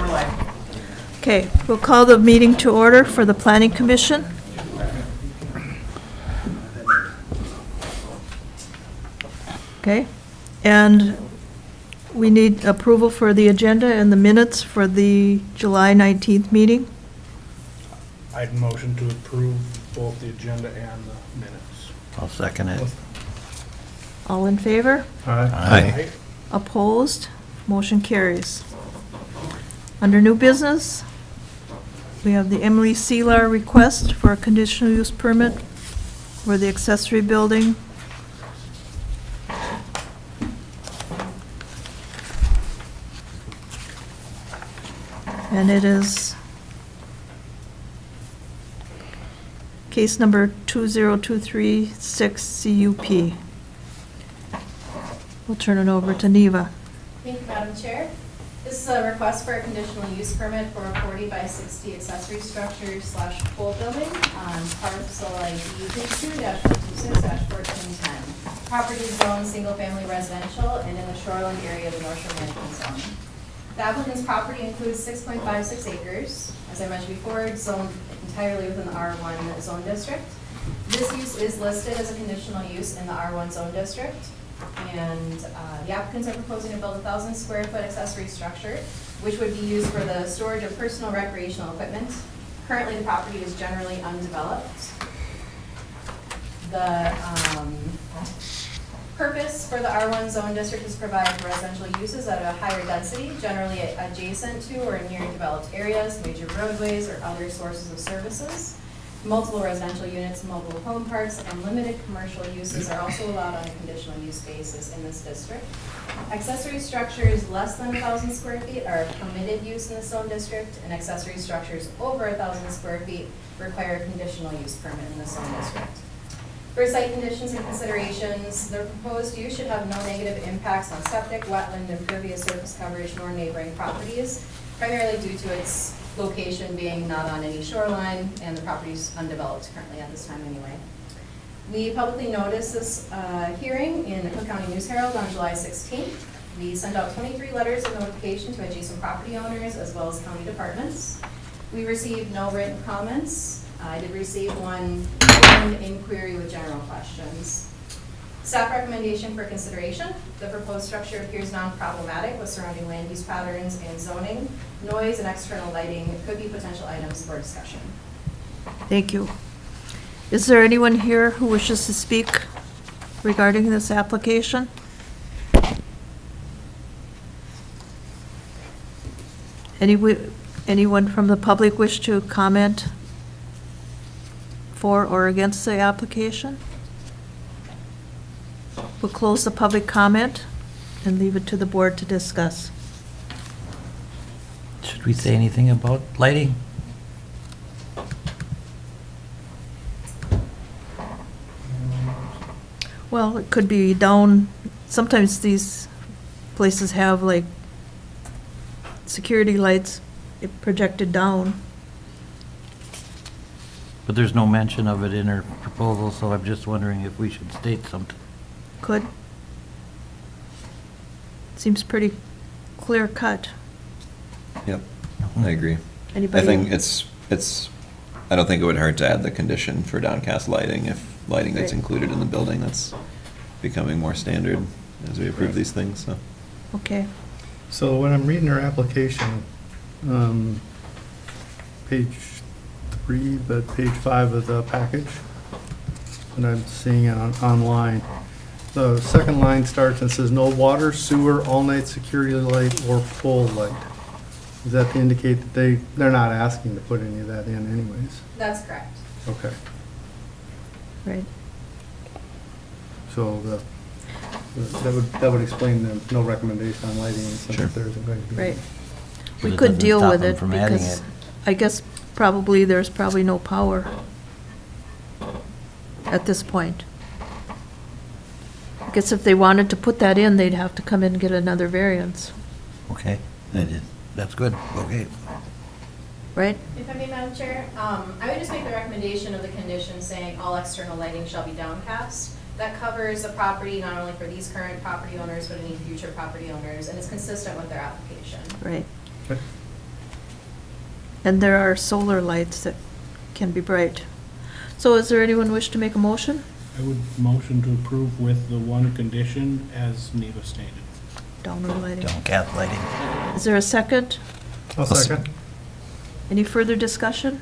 for life. Okay, we'll call the meeting to order for the Planning Commission. Okay, and we need approval for the agenda and the minutes for the July 19th meeting. I'd motion to approve both the agenda and the minutes. I'll second it. All in favor? Aye. Opposed? Motion carries. Under new business, we have the Emily Cihlar request for a conditional use permit for the accessory building. And it is case number 20236 CUP. We'll turn it over to Neva. Thank you, Madam Chair. This is a request for a conditional use permit for a 40 by 60 accessory structure / pool building on parcel ID 52-426-1410. Property is zoned single-family residential and in the Shoreland area of the North Shore Management Zone. The applicant's property includes 6.56 acres, as I mentioned before, zoned entirely within the R1 zone district. This use is listed as a conditional use in the R1 zone district. And the applicants are proposing to build a 1,000 square foot accessory structure, which would be used for the storage of personal recreational equipment. Currently, the property is generally undeveloped. The purpose for the R1 zone district is to provide residential uses at a higher density, generally adjacent to or near developed areas, major roadways, or other sources of services. Multiple residential units, mobile home parks, and limited commercial uses are also allowed on a conditional use basis in this district. Accessory structures less than 1,000 square feet are permitted use in the zone district, and accessory structures over 1,000 square feet require a conditional use permit in the zone district. For site conditions and considerations, the proposed use should have no negative impacts on septic, wetland, impervious surface coverage, nor neighboring properties, primarily due to its location being not on any shoreline, and the property is undeveloped currently at this time anyway. We publicly noticed this hearing in the Cook County News Herald on July 16th. We sent out 23 letters of notification to adjacent property owners as well as county departments. We received no written comments. I did receive one inquiry with general questions. Staff recommendation for consideration: the proposed structure appears non-problematic with surrounding land use patterns and zoning. Noise and external lighting could be potential items for discussion. Thank you. Is there anyone here who wishes to speak regarding this application? Anyone from the public wish to comment for or against the application? We'll close the public comment and leave it to the board to discuss. Should we say anything about lighting? Well, it could be down, sometimes these places have like security lights projected down. But there's no mention of it in her proposal, so I'm just wondering if we should state something. Could. Seems pretty clear cut. Yep, I agree. Anybody? I think it's, I don't think it would hurt to add the condition for downcast lighting if lighting that's Right. included in the building, that's becoming more standard as we approve these things, so. Okay. So when I'm reading her application, page 3, but page 5 of the package, and I'm seeing it online. The second line starts and says, no water, sewer, all-night security light, or pole light. Does that indicate that they're not asking to put any of that in anyways? That's correct. Okay, Right. so that would explain the no recommendation on lighting since Sure. there isn't going to be. Right. But We it could doesn't deal stop with them it from adding because it. I guess there's probably no power at this point. I guess if they wanted to put that in, they'd have to come in and get another variance, Okay, that's good, okay. right? If I may, Madam Chair, I would just make the recommendation of the condition saying all external lighting shall be downcast. That covers the property not only for these current property owners, but any future property owners, and is consistent with their application. Right. Okay. And there are solar lights that can be bright. So is there anyone wish to make a motion? I would motion to approve with the one condition as Neva stated. Downward lighting. Downcast lighting. Is there a second? I'll second. Any further discussion?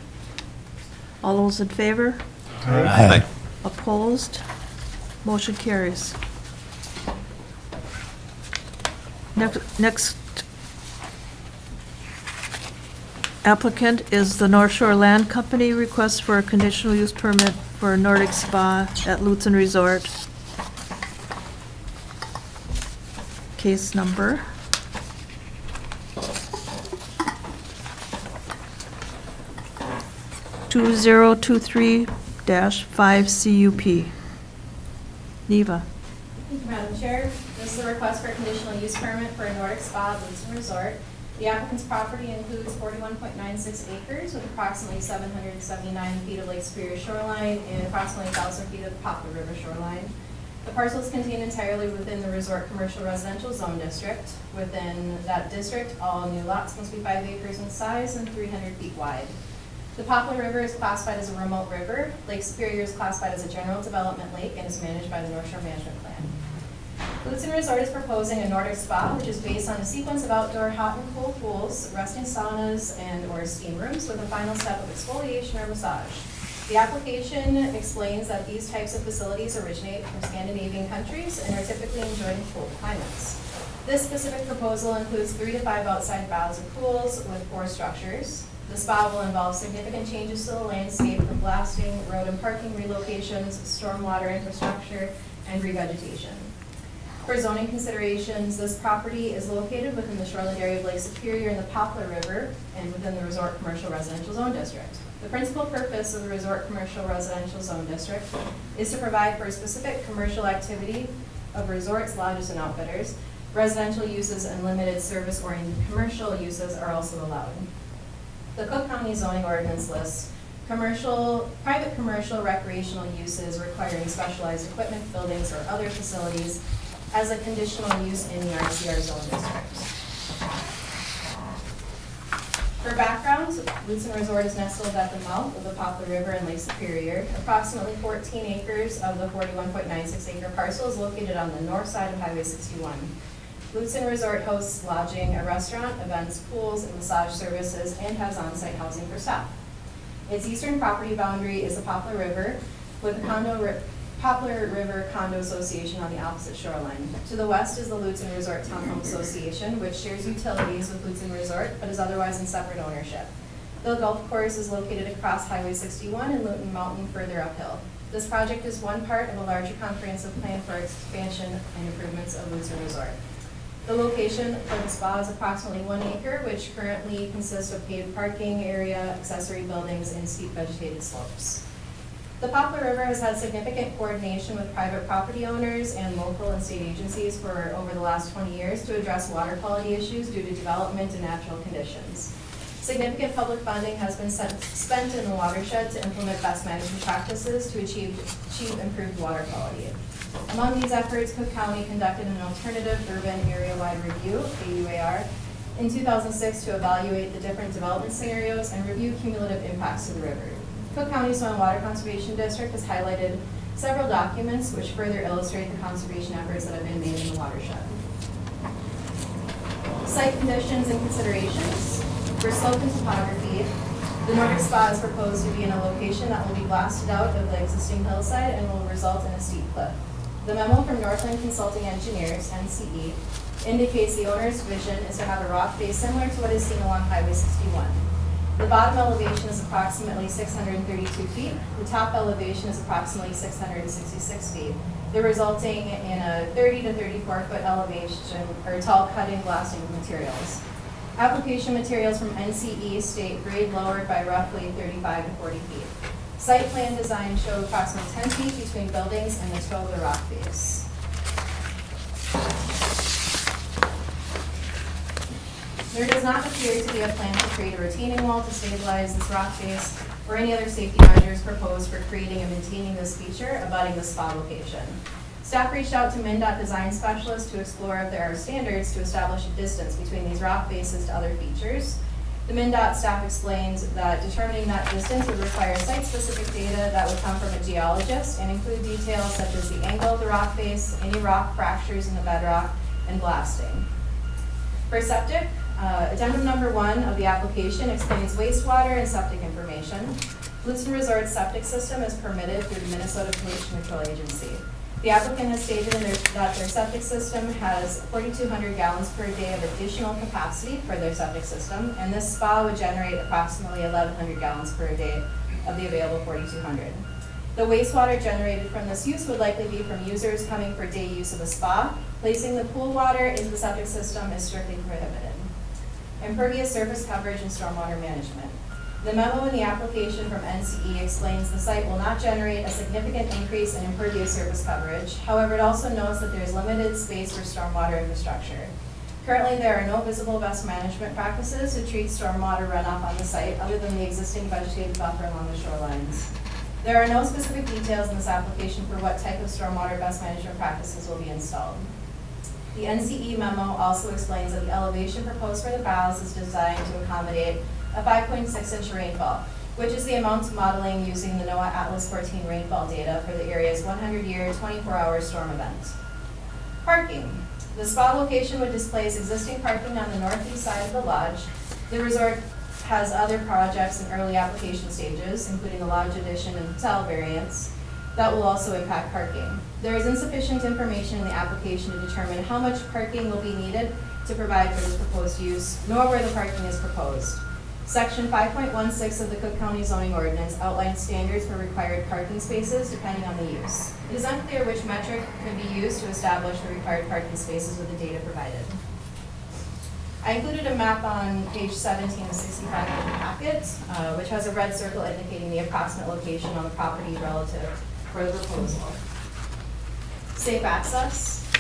All those in favor? Aye. Opposed? Motion carries. Next applicant is the North Shore Land Company request for a conditional use permit for a Nordic spa at Lutsen Resort. Case number 2023-5 CUP. Neva. Thank you, Madam Chair. This is a request for a conditional use permit for a Nordic spa at Lutsen Resort. The applicant's property includes 41.96 acres with approximately 779 feet of Lake Superior shoreline and approximately 1,000 feet of Poplar River shoreline. The parcel is contained entirely within the Resort Commercial Residential Zone District. Within that district, all new lots must be 5 acres in size and 300 feet wide. The Poplar River is classified as a remote river. Lake Superior is classified as a general development lake and is managed by the North Shore Management Plan. Lutsen Resort is proposing a Nordic spa, which is based on a sequence of outdoor hot and cool pools, resting saunas, and/or steam rooms with a final step of exfoliation or massage. The application explains that these types of facilities originate from Scandinavian countries and are typically enjoyed in cold climates. This specific proposal includes 3 to 5 outside baths and pools with 4 structures. The spa will involve significant changes to the landscape from blasting, road and parking relocations, stormwater infrastructure, and revegetation. For zoning considerations, this property is located within the shoreland area of Lake Superior and the Poplar River and within the Resort Commercial Residential Zone District. The principal purpose of the Resort Commercial Residential Zone District is to provide for a specific commercial activity of resorts, lodges, and outfitters. Residential uses and limited service-oriented commercial uses are also allowed. The Cook County zoning ordinance lists private commercial recreational uses requiring specialized equipment, buildings, or other facilities as a conditional use in the RCR zone district. For background, Lutsen Resort is nestled at the mouth of the Poplar River in Lake Superior. Approximately 14 acres of the 41.96 acre parcel is located on the north side of Highway 61. Lutsen Resort hosts lodging, a restaurant, events, pools, and massage services, and has on-site housing for staff. Its eastern property boundary is the Poplar River, with the Poplar River Condo Association on the opposite shoreline. To the west is the Lutsen Resort Townhome Association, which shares utilities with Lutsen Resort, but is otherwise in separate ownership. The golf course is located across Highway 61 and Luton Mountain further uphill. This project is one part of a larger comprehensive plan for expansion and improvements of Lutsen Resort. The location for the spa is approximately 1 acre, which currently consists of paved parking area, accessory buildings, and steep vegetated slopes. The Poplar River has had significant coordination with private property owners and local and state agencies for over the last 20 years to address water quality issues due to development and natural conditions. Significant public funding has been spent in the watershed to implement best management practices to achieve improved water quality. Among these efforts, Cook County conducted an alternative urban area-wide review, AUAR, in 2006 to evaluate the different development scenarios and review cumulative impacts to the river. Cook County Soil and Water Conservation District has highlighted several documents which further illustrate the conservation efforts that have been made in the watershed. Site conditions and considerations. For slope and topography, the Nordic spa is proposed to be in a location that will be blasted out of the existing hillside and will result in a steep cliff. The memo from Northland Consulting Engineers, NCE, indicates the owner's vision is to have a rock face similar to what is seen along Highway 61. The bottom elevation is approximately 632 feet. The top elevation is approximately 666 feet. They're resulting in a 30 to 34 foot elevation or tall cutting blasting of materials. Application materials from NCE state grade lowered by roughly 35 to 40 feet. Site plan design show approximately 10 feet between buildings and the toe of the rock face. There does not appear to be a plan to create a retaining wall to stabilize this rock face or any other safety measures proposed for creating and maintaining this feature abutting the spa location. Staff reached out to MnDOT design specialists to explore if there are standards to establish a distance between these rock faces to other features. The MnDOT staff explains that determining that distance would require site-specific data that would come from a geologist and include details such as the angle of the rock face, any rock fractures in the bedrock, and blasting. For septic, addendum number 1 of the application explains wastewater and septic information. Lutsen Resort's septic system is permitted through the Minnesota Pollution Control Agency. The applicant has stated that their septic system has 4,200 gallons per day of additional capacity for their septic system, and this spa would generate approximately 1,100 gallons per day of the available 4,200. The wastewater generated from this use would likely be from users coming for day use of the spa. Placing the pool water into the septic system is strictly prohibited. Impervious surface coverage and stormwater management. The memo in the application from NCE explains the site will not generate a significant increase in impervious surface coverage. However, it also notes that there is limited space for stormwater infrastructure. Currently, there are no visible best management practices to treat stormwater runoff on the site other than the existing vegetated buffer along the shorelines. There are no specific details in this application for what type of stormwater best management practices will be installed. The NCE memo also explains that the elevation proposed for the bows is designed to accommodate a 5.6-inch rainfall, which is the amount modeling using the NOAA Atlas 14 rainfall data for the area's 100-year, 24-hour storm event. Parking. The spa location would displace existing parking on the northeast side of the lodge. The resort has other projects in early application stages, including the lodge addition and hotel variants, that will also impact parking. There is insufficient information in the application to determine how much parking will be needed to provide for this proposed use, nor where the parking is proposed. Section 5.16 of the Cook County zoning ordinance outlines standards for required parking spaces depending on the use. It is unclear which metric could be used to establish the required parking spaces with the data provided. I included a map on page 17 of 65 of the packet, which has a red circle indicating the approximate location on the property relative for the proposal. Safe access.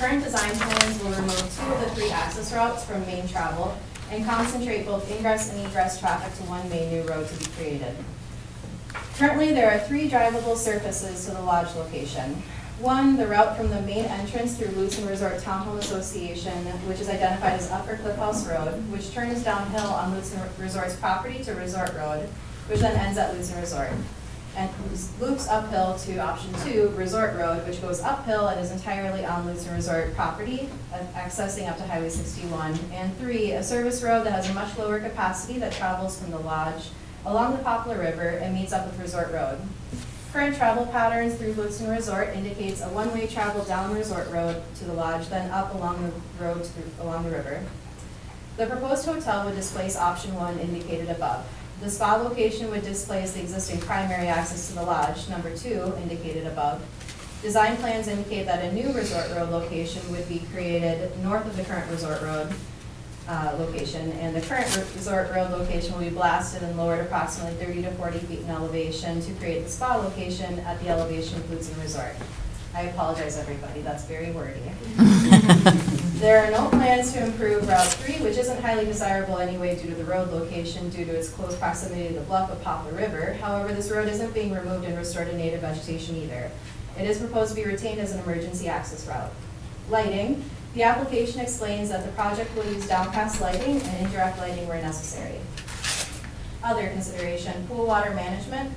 Current design plans will remove 2 of the 3 access routes from main travel and concentrate both ingress and egress traffic to one main new road to be created. Currently, there are 3 drivable surfaces to the lodge location. 1, the route from the main entrance through Lutsen Resort Townhome Association, which is identified as Upper Cliff House Road, which turns downhill on Lutsen Resort's property to Resort Road, which then ends at Lutsen Resort, and loops uphill to option 2, Resort Road, which goes uphill and is entirely on Lutsen Resort property, accessing up to Highway 61. And 3, a service road that has a much lower capacity that travels from the lodge along the Poplar River and meets up with Resort Road. Current travel patterns through Lutsen Resort indicates a one-way travel down Resort Road to the lodge, then up along the road along the river. The proposed hotel would displace option 1 indicated above. The spa location would displace the existing primary access to the lodge, number 2, indicated above. Design plans indicate that a new Resort Road location would be created north of the current Resort Road location, and the current Resort Road location will be blasted and lowered approximately 30 to 40 feet in elevation to create the spa location at the elevation of Lutsen Resort. I apologize, everybody, that's very wordy. There are no plans to improve Route 3, which isn't highly desirable anyway due to the road location due to its close proximity to the bluff of Poplar River. However, this road isn't being removed and restored to native vegetation either. It is proposed to be retained as an emergency access route. Lighting. The application explains that the project will use downcast lighting and indirect lighting where necessary. Other consideration, pool water management.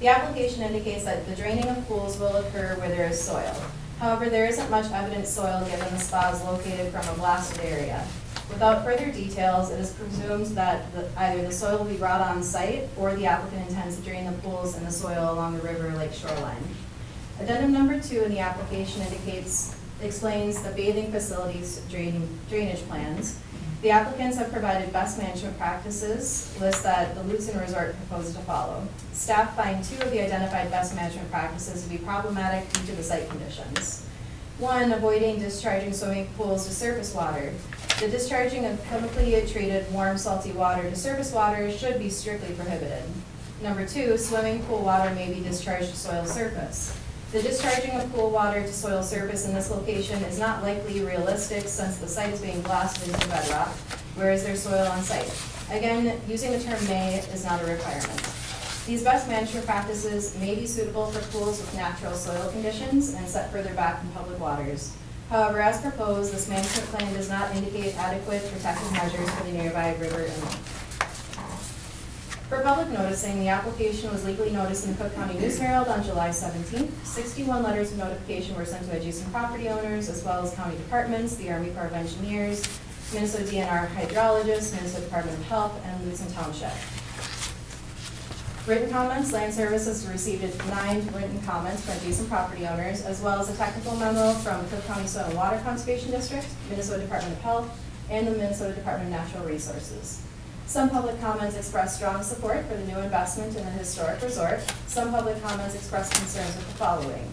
The application indicates that the draining of pools will occur where there is soil. However, there isn't much evident soil given the spa is located from a blasted area. Without further details, it is presumed that either the soil will be brought on site or the applicant intends to drain the pools and the soil along the river lake shoreline. Addendum number 2 in the application explains the bathing facilities drainage plans. The applicants have provided best management practices list that the Lutsen Resort proposes to follow. Staff find 2 of the identified best management practices to be problematic due to the site conditions. 1, avoiding discharging swimming pools to surface water. The discharging of chemically treated warm salty water to surface water should be strictly prohibited. Number 2, swimming pool water may be discharged to soil surface. The discharging of pool water to soil surface in this location is not likely realistic since the site is being blasted into bedrock, whereas there's soil on site. Again, using the term may is not a requirement. These best management practices may be suitable for pools with natural soil conditions and set further back from public waters. However, as proposed, this management plan does not indicate adequate protective measures for the nearby river inlet. For public noticing, the application was legally noticed in the Cook County News Herald on July 17th. 61 letters of notification were sent to adjacent property owners, as well as county departments, the Army Corps of Engineers, Minnesota DNR hydrologists, Minnesota Department of Health, and Lutsen Township. Written comments, Land Services received 9 written comments from adjacent property owners, as well as a technical memo from Cook County Soil and Water Conservation District, Minnesota Department of Health, and the Minnesota Department of Natural Resources. Some public comments expressed strong support for the new investment in the historic resort. Some public comments expressed concerns with the following: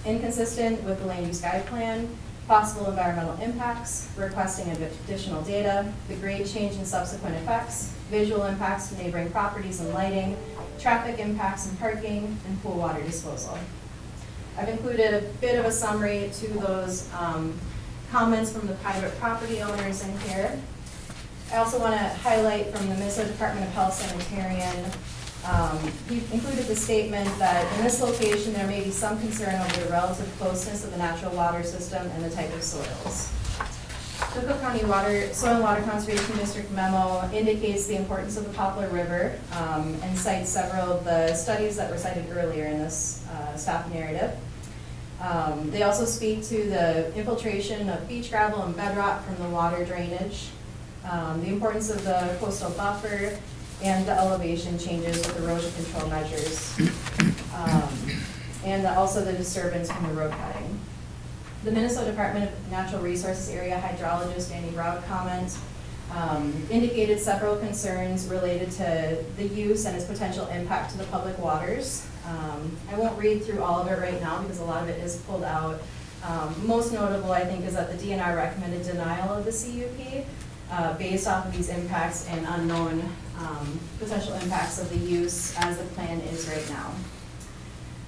inconsistent with the land use guide plan, possible environmental impacts, requesting additional data, the grade change and subsequent effects, visual impacts to neighboring properties and lighting, traffic impacts and parking, and pool water disposal. I've included a bit of a summary to those comments from the private property owners in here. I also want to highlight from the Minnesota Department of Health Sanitarian. We've included the statement that in this location there may be some concern over the relative closeness of the natural water system and the type of soils. The Cook County Soil and Water Conservation District memo indicates the importance of the Poplar River and cites several of the studies that were cited earlier in this staff narrative. They also speak to the infiltration of beach gravel and bedrock from the water drainage, the importance of the coastal buffer, and the elevation changes with erosion control measures, and also the disturbance from the road cutting. The Minnesota Department of Natural Resources area hydrologist Andy Broad comment indicated several concerns related to the use and its potential impact to the public waters. I won't read through all of it right now because a lot of it is pulled out. Most notable, I think, is that the DNR recommended denial of the CUP based off of these impacts and unknown potential impacts of the use as the plan is right now.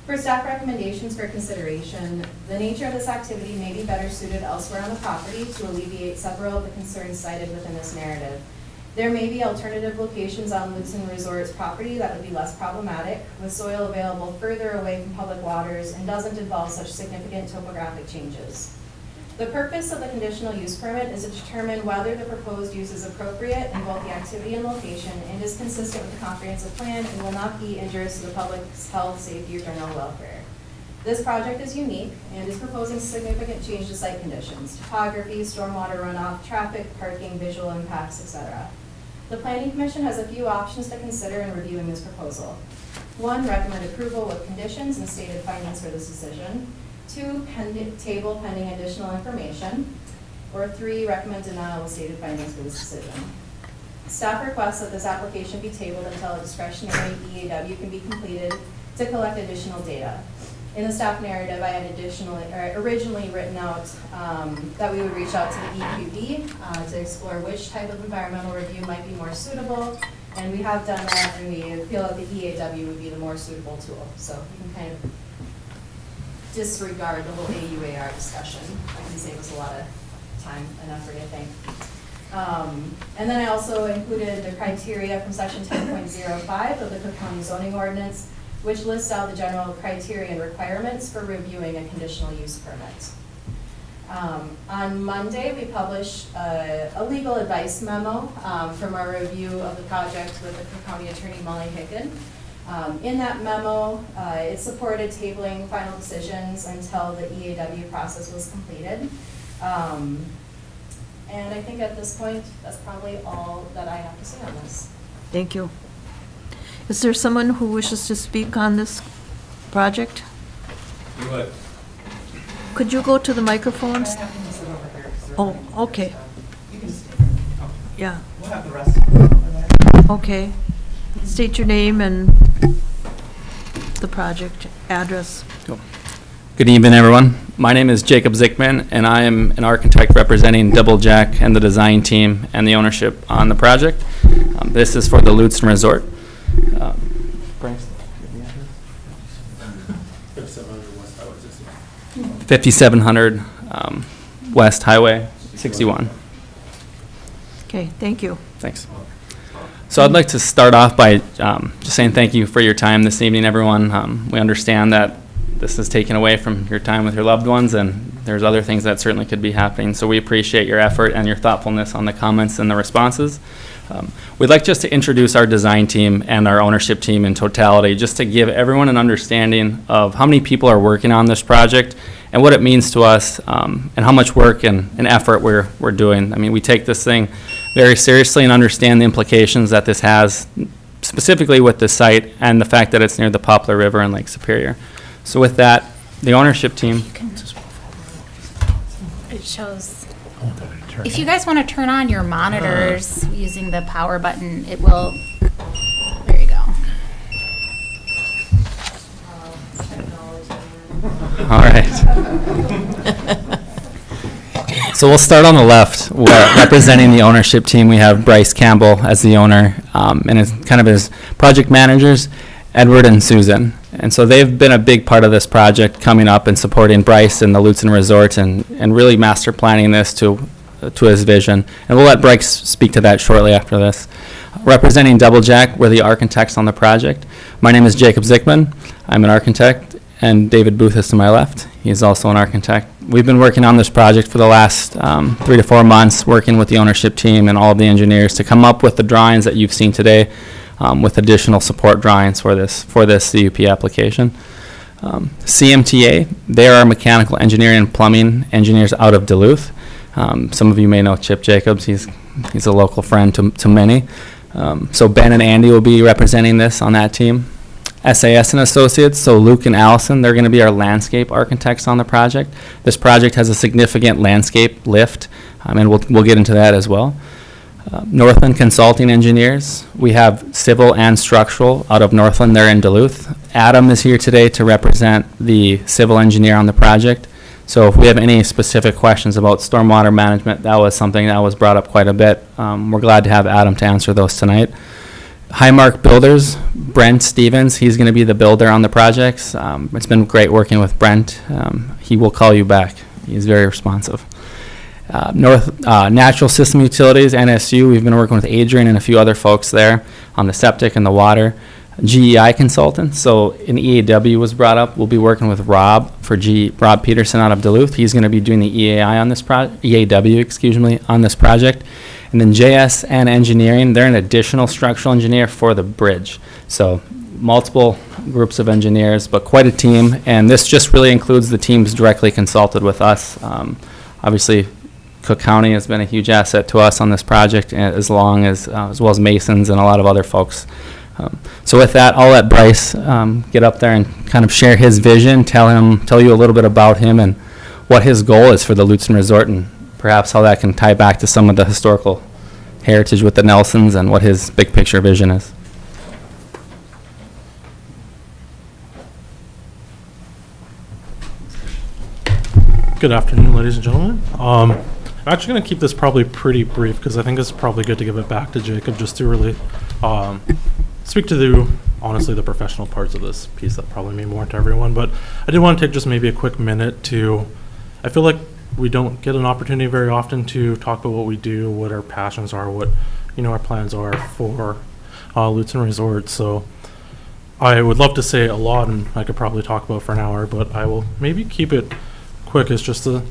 For staff recommendations for consideration, the nature of this activity may be better suited elsewhere on the property to alleviate several of the concerns cited within this narrative. There may be alternative locations on Lutsen Resort's property that would be less problematic, with soil available further away from public waters and doesn't involve such significant topographic changes. The purpose of the conditional use permit is to determine whether the proposed use is appropriate in both the activity and location and is consistent with the comprehensive plan and will not be injurious to the public's health, safety, or general welfare. This project is unique and is proposing significant change to site conditions, topography, stormwater runoff, traffic, parking, visual impacts, etc. The Planning Commission has a few options to consider in reviewing this proposal. 1, recommend approval with conditions and stated findings for this decision. 2, table pending additional information. Or 3, recommend denial with stated findings for this decision. Staff requests that this application be tabled until a discretionary EAW can be completed to collect additional data. In the staff narrative, I had originally written out that we would reach out to the EQB to explore which type of environmental review might be more suitable, and we have done that, and we feel that the EAW would be the more suitable tool. So we can kind of disregard the whole AUAR discussion. That can save us a lot of time and effort, I think. And then I also included the criteria from section 10.05 of the Cook County zoning ordinance, which lists out the general criteria and requirements for reviewing a conditional use permit. On Monday, we published a legal advice memo from our review of the project with the Cook County Attorney Molly Hicken. In that memo, it supported tabling final decisions until the EAW process was completed. And I think at this point, that's probably all that I have to say on this. Thank you. Is there someone who wishes to speak on this project? You would. Could you go to the microphones? I have to sit over here 'cause they're- Oh, okay. You can stay. Yeah, We'll have the rest of them over there. okay. State your name and the project address. Good evening, everyone. My name is Jacob Zickman, and I am an architect representing Double Jack and the design team and the ownership on the project. This is for the Lutsen Resort. 5700 West Highway 61. Okay, thank you. Thanks. So I'd like to start off by just saying thank you for your time this evening, everyone. We understand that this is taken away from your time with your loved ones, and There's other things that certainly could be happening. So we appreciate your effort and your thoughtfulness on the comments and the responses. We'd like just to introduce our design team and our ownership team in totality, just to give everyone an understanding of how many people are working on this project and what it means to us, and how much work and effort we're doing. I mean, we take this thing very seriously and understand the implications that this has, specifically with the site and the fact that it's near the Poplar River and Lake Superior. So with that, the ownership team. It shows, if you guys want to turn on your monitors using the power button, it will, there you go. All right. So we'll start on the left. Representing the ownership team, we have Bryce Campbell as the owner, and his project managers, Edward and Susan. And so they've been a big part of this project, coming up and supporting Bryce and the Lutsen Resort, and really master planning this to his vision. And we'll let Bryce speak to that shortly after this. Representing Double Jack, we're the architects on the project. My name is Jacob Zickman. I'm an architect, and David Booth is to my left. He's also an architect. We've been working on this project for the last 3 to 4 months, working with the ownership team and all of the engineers to come up with the drawings that you've seen today, with additional support drawings for this CUP application. CMTA, they are mechanical engineering and plumbing engineers out of Duluth. Some of you may know Chip Jacobs. He's a local friend to many. So Ben and Andy will be representing this on that team. SAS and Associates, so Luke and Allison, they're going to be our landscape architects on the project. This project has a significant landscape lift, and we'll get into that as well. Northland Consulting Engineers, we have civil and structural out of Northland. They're in Duluth. Adam is here today to represent the civil engineer on the project. So if we have any specific questions about stormwater management, that was something that was brought up quite a bit. We're glad to have Adam to answer those tonight. Highmark Builders, Brent Stevens, he's going to be the builder on the projects. It's been great working with Brent. He will call you back. He's very responsive. Natural System Utilities, NSU, we've been working with Adrian and a few other folks there on the septic and the water. GEI Consultants, so an EAW was brought up. We'll be working with Rob Peterson out of Duluth. He's going to be doing the EAW on this project. And then JSN Engineering, they're an additional structural engineer for the bridge. So multiple groups of engineers, but quite a team. And this just really includes the teams directly consulted with us. Obviously, Cook County has been a huge asset to us on this project, as well as Masons and a lot of other folks. So with that, I'll let Bryce get up there and kind of share his vision, tell you a little bit about him and what his goal is for the Lutsen Resort, and perhaps how that can tie back to some of the historical heritage with the Nelsons and what his big picture vision is. Good afternoon, ladies and gentlemen. I'm actually going to keep this probably pretty brief because I think it's probably good to give it back to Jacob just to really speak to honestly the professional parts of this piece that probably mean more to everyone. But I did want to take just maybe a quick minute I feel like we don't get an opportunity very often to talk about what we do, what our passions are, what our plans are for Lutsen Resort. So I would love to say a lot, and I could probably talk about for an hour, but I will maybe keep it quick. It's just to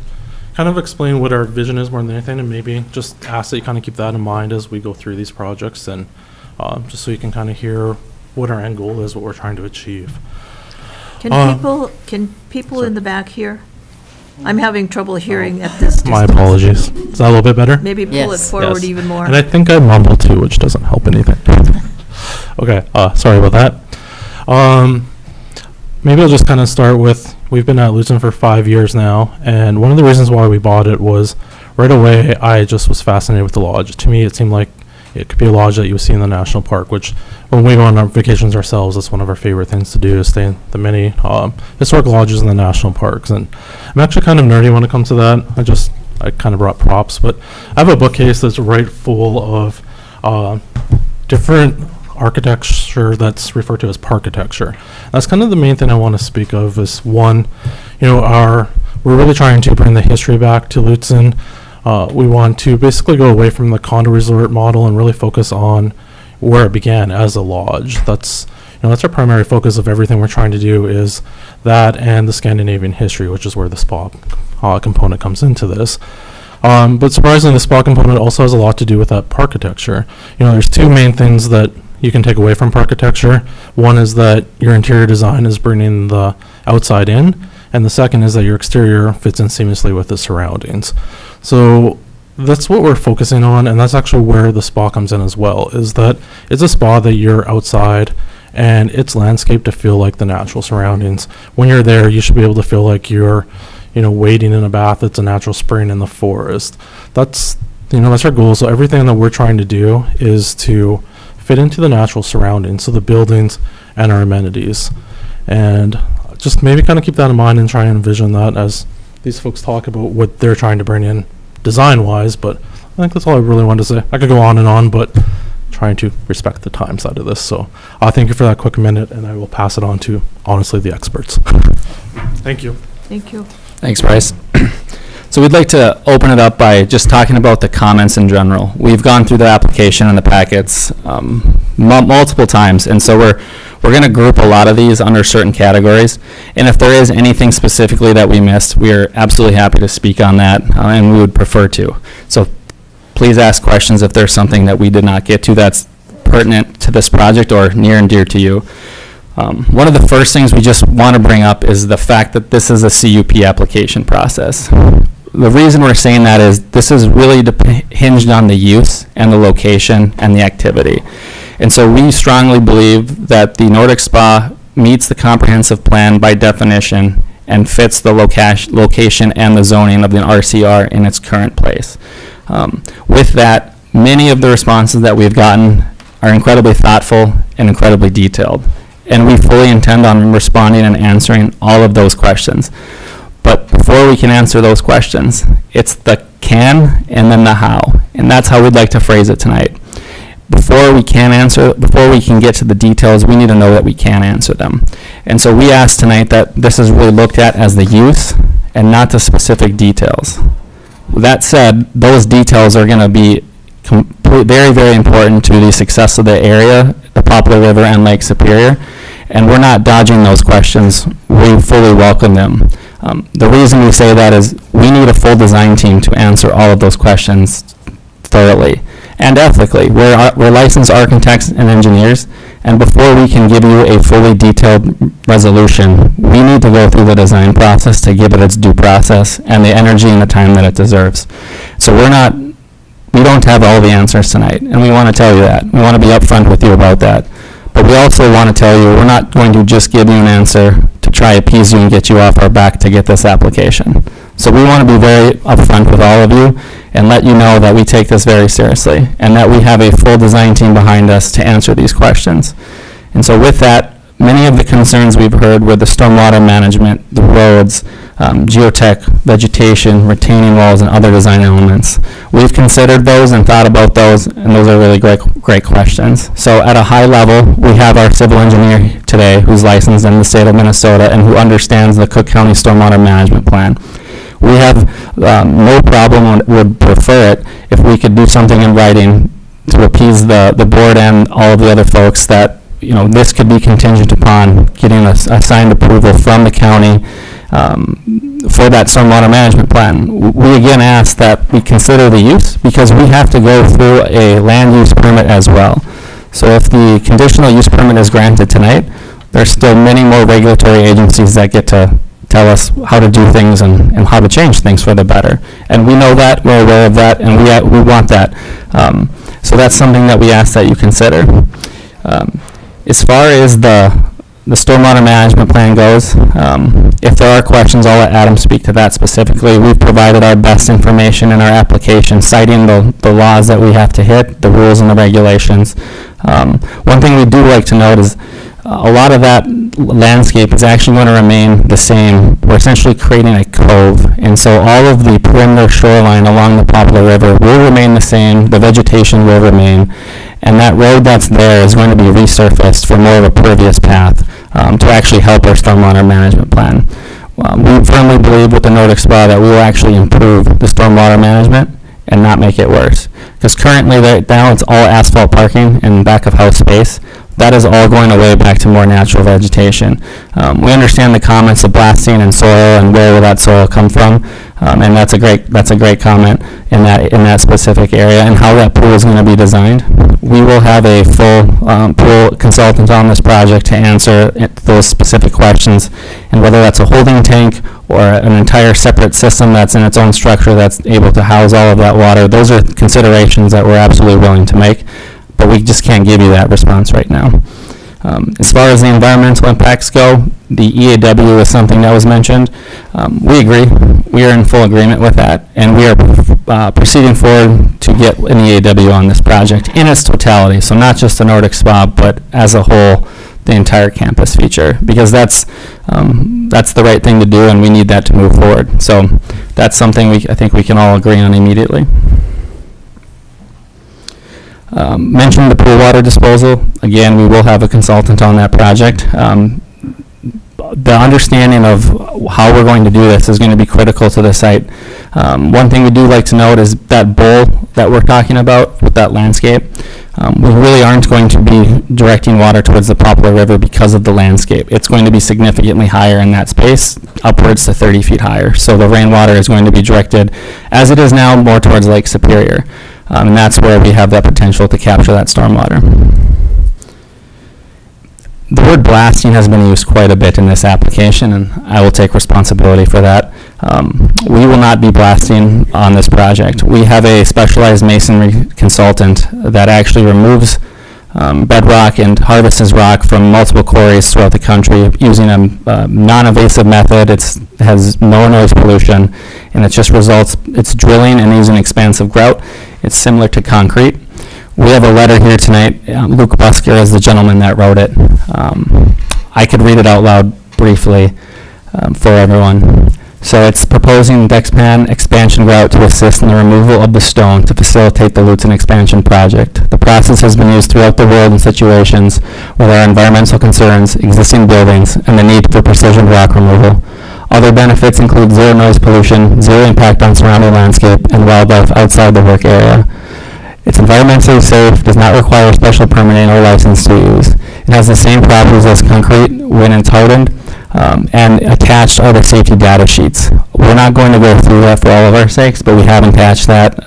kind of explain what our vision is more than anything, and maybe just ask that you kind of keep that in mind as we go through these projects, and just so you can kind of hear what our end goal is, what we're trying to achieve. Can people in the back hear? I'm having trouble hearing at this distance. My apologies. Is that a little bit better? Maybe pull it forward even more. And I think I mumble too, which doesn't help anything. Okay, sorry about that. Maybe I'll just kind of start with, we've been at Lutsen for 5 years now, and one of the reasons why we bought it was right away I just was fascinated with the lodge. To me, it seemed like it could be a lodge that you would see in the national park, which when we go on our vacations ourselves, that's one of our favorite things to do, is stay in the many historic lodges in the national parks. And I'm actually kind of nerdy when it comes to that. I kind of brought props, but I have a bookcase that's right full of different architecture that's referred to as parkitecture. That's kind of the main thing I want to speak of. Is one, we're really trying to bring the history back to Lutsen. We want to basically go away from the condo resort model and really focus on where it began as a lodge. That's, that's our primary focus of everything we're trying to do, is that and the Scandinavian history, which is where the spa component comes into this. But surprisingly, the spa component also has a lot to do with that parkitecture. There's two main things that you can take away from parkitecture. One is that your interior design is bringing the outside in, and the second is that your exterior fits in seamlessly with the surroundings. So that's what we're focusing on, and that's actually where the spa comes in as well, is that it's a spa that you're outside and it's landscaped to feel like the natural surroundings. When you're there, you should be able to feel like you're wading in a bath. It's a natural spring in the forest. That's our goal. So everything that we're trying to do is to fit into the natural surroundings, so the buildings and our amenities. And just maybe kind of keep that in mind and try and envision that as these folks talk about what they're trying to bring in design-wise. But I think that's all I really wanted to say. I could go on and on, but trying to respect the time side of this. So thank you for that quick minute, and I will pass it on to, honestly, the experts. Thank you. Thank you. Thanks, Bryce. So we'd like to open it up by just talking about the comments in general. We've gone through the application and the packets multiple times, and so we're going to group a lot of these under certain categories. And if there is anything specifically that we missed, we are absolutely happy to speak on that, and we would prefer to. So please ask questions if there's something that we did not get to that's pertinent to this project or near and dear to you. One of the first things we just want to bring up is the fact that this is a CUP application process. The reason we're saying that is this is really hinged on the use and the location and the activity. And so we strongly believe that the Nordic Spa meets the comprehensive plan by definition and fits the location and the zoning of the RCR in its current place. With that, many of the responses that we've gotten are incredibly thoughtful and incredibly detailed. And we fully intend on responding and answering all of those questions. But before we can answer those questions, it's the can and then the how. And that's how we'd like to phrase it tonight. Before we can get to the details, we need to know that we can answer them. And so we ask tonight that this is really looked at as the use and not the specific details. With that said, those details are going to be very, very important to the success of the area, the Poplar River and Lake Superior. And we're not dodging those questions. We fully welcome them. The reason we say that is we need a full design team to answer all of those questions thoroughly and ethically. We're licensed architects and engineers, and before we can give you a fully detailed resolution, we need to go through the design process to give it its due process and the energy and the time that it deserves. So we don't have all the answers tonight, and we want to tell you that. We want to be upfront with you about that. But we also want to tell you we're not going to just give you an answer to try appease you and get you off our back to get this application. So we want to be very upfront with all of you and let you know that we take this very seriously and that we have a full design team behind us to answer these questions. And so with that, many of the concerns we've heard were the stormwater management, the roads, geotech, vegetation, retaining walls, and other design elements. We've considered those and thought about those, and those are really great questions. So at a high level, we have our civil engineer today who's licensed in the state of Minnesota and who understands the Cook County Stormwater Management Plan. We have no problem, would prefer it if we could do something in writing to appease the board and all of the other folks that this could be contingent upon getting a signed approval from the county for that stormwater management plan. We again ask that we consider the use because we have to go through a land use permit as well. So if the conditional use permit is granted tonight, there's still many more regulatory agencies that get to tell us how to do things and how to change things for the better. And we know that, we're aware of that, and we want that. So that's something that we ask that you consider. As far as the stormwater management plan goes, if there are questions, I'll let Adam speak to that specifically. We've provided our best information in our application, citing the laws that we have to hit, the rules and the regulations. One thing we do like to note is a lot of that landscape is actually going to remain the same. We're essentially creating a cove, and so all of the perimeter shoreline along the Poplar River will remain the same, the vegetation will remain, and that road that's there is going to be resurfaced for more of a pervious path to actually help our stormwater management plan. We firmly believe with the Nordic Spa that we will actually improve the stormwater management and not make it worse. Because currently now it's all asphalt parking and back of house space. that is all going away back to more natural vegetation. We understand the comments of blasting and soil and where will that soil come from, and that's a great comment in that specific area and how that pool is going to be designed. We will have a full pool consultant on this project to answer those specific questions, and whether that's a holding tank or an entire separate system that's in its own structure that's able to house all of that water, those are considerations that we're absolutely willing to make, but we just can't give you that response right now. As far as the environmental impacts go, the EAW is something that was mentioned. We agree. We are in full agreement with that, and we are proceeding forward to get an EAW on this project in its totality, so not just the Nordic spa, but as a whole, the entire campus feature, because that's the right thing to do, and we need that to move forward. So that's something I think we can all agree on immediately. Mentioned the pool water disposal. Again, we will have a consultant on that project. The understanding of how we're going to do this is going to be critical to the site. One thing we do like to note is that bowl that we're talking about with that landscape. We really aren't going to be directing water towards the Poplar River because of the landscape. It's going to be significantly higher in that space, upwards to 30 feet higher. So the rainwater is going to be directed, as it is now, more towards Lake Superior. And that's where we have that potential to capture that stormwater. The word blasting has been used quite a bit in this application, and I will take responsibility for that. We will not be blasting on this project. We have a specialized masonry consultant that actually removes bedrock and harvests rock from multiple quarries throughout the country using a non-invasive method. It has no noise pollution, and it just results, it's drilling and using expansive grout. It's similar to concrete. We have a letter here tonight. Luke Busker is the gentleman that wrote it. I could read it out loud briefly for everyone. So it's proposing Dexpan expansion grout to assist in the removal of the stone to facilitate the Lutsen expansion project. The process has been used throughout the world in situations where there are environmental concerns, existing buildings, and the need for precision rock removal. Other benefits include zero noise pollution, zero impact on surrounding landscape, and wildlife outside the work area. It's environmentally safe, does not require special permitting or license to use. It has the same properties as concrete when it's hardened, and attached are the safety data sheets. We're not going to go through that for all of our sakes, but we have attached that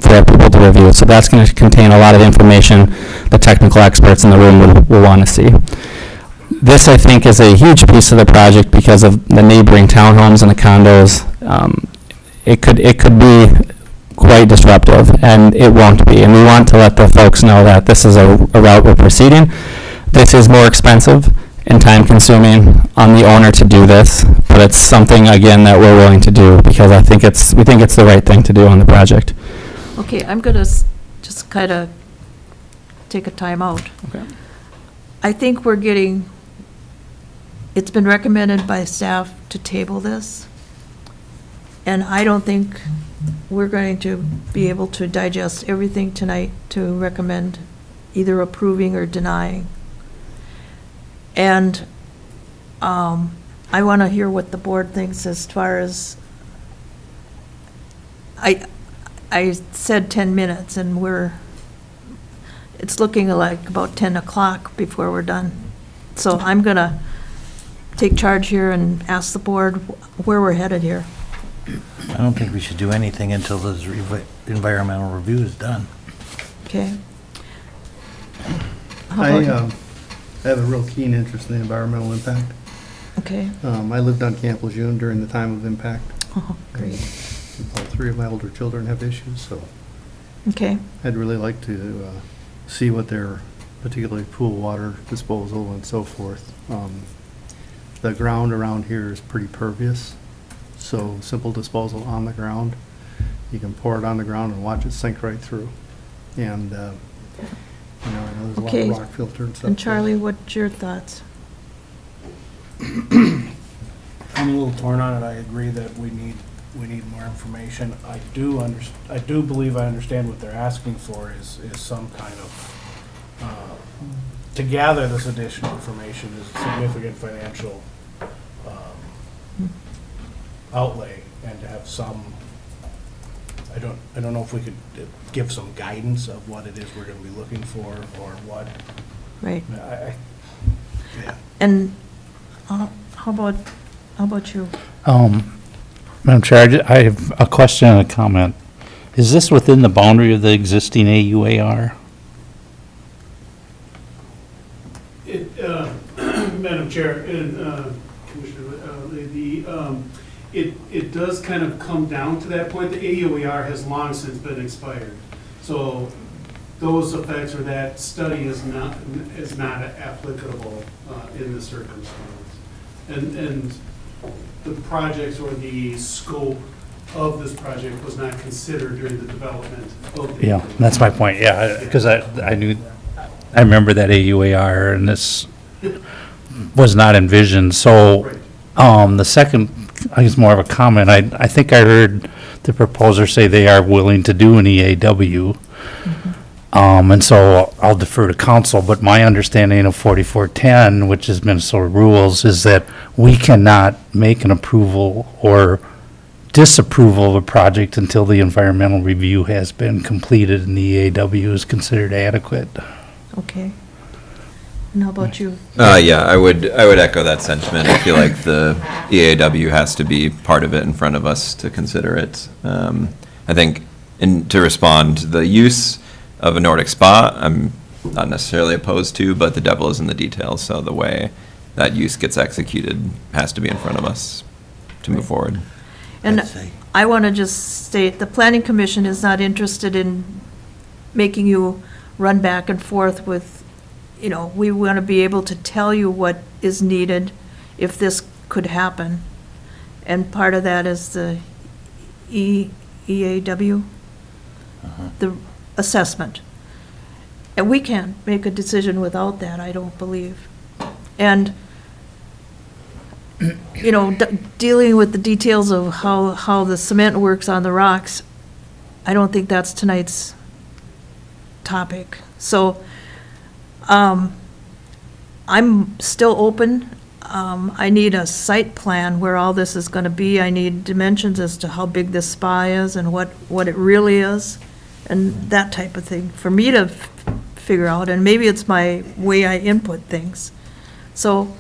for people to review. So that's going to contain a lot of information the technical experts in the room will want to see. This, I think, is a huge piece of the project because of the neighboring townhomes and the condos. It could be quite disruptive, and it won't be. And we want to let the folks know that this is a route we're proceeding. This is more expensive and time-consuming on the owner to do this, but it's something, again, that we're willing to do because we think it's the right thing to do on the project. Okay, I'm going to just kind of take a time out. Okay. I think it's been recommended by staff to table this, and I don't think we're going to be able to digest everything tonight to recommend either approving or denying. And I want to hear what the board thinks as far as, I said 10 minutes, and it's looking like about 10 o'clock before we're done. So I'm going to take charge here and ask the board where we're headed here. I don't think we should do anything until this environmental review is done. Okay? How I about- have a real keen interest in the environmental impact. Okay, I lived on Camp Lejeune during the time of impact. oh, great, All three of my older children have issues, so okay, I'd really like to see what their, particularly pool water disposal and so forth. The ground around here is pretty pervious, so simple disposal on the ground. You can pour it on the ground and watch it sink right through. And, I know there's a lot Okay. of rock filter and stuff. and Charlie, what's your thoughts? I'm a little torn on it. I agree that we need more information. I do believe I understand what they're asking for is some kind of, to gather this additional information is a significant financial outlay, and to have some, I don't know if we could give some guidance of what it is we're gonna be looking for, or what Right. Yeah. And how about you? Madam Chair, I have a question and a comment. Is this within the boundary of the existing AUAR? Madam Chair and Commissioner, it does kind of come down to that point. The AUAR has long since been expired. So those effects or that study is not applicable in this circumstance. And the projects or the scope of this project was not considered during the development of the. Yeah, that's my point, yeah, because I remember that AUAR and this was not envisioned, so, Right. the second, I guess more of a comment, I think I heard the proposer say they are willing to do an EAW. And so I'll defer to council, but my understanding of 4410, which is Minnesota rules, is that we cannot make an approval or disapproval of a project until the environmental review has been completed and the EAW is considered adequate. Okay. And how about you? Yeah, I would echo that sentiment. I feel like the EAW has to be part of it in front of us to consider it. I think, to respond, the use of a Nordic spa, I'm not necessarily opposed to, but the devil is in the details. So the way that use gets executed has to be in front of us to move forward. And I want to just state, the Planning Commission is not interested in making you run back and forth with, we want to be able to tell you what is needed if this could happen. And part of that is the EAW, the assessment. And we can't make a decision without that, I don't believe. And, dealing with the details of how the cement works on the rocks, I don't think that's tonight's topic. So, I'm still open. I need a site plan where all this is going to be. I need dimensions as to how big this spa is and what it really is, and that type of thing, for me to figure out, and maybe it's my way I input things. So,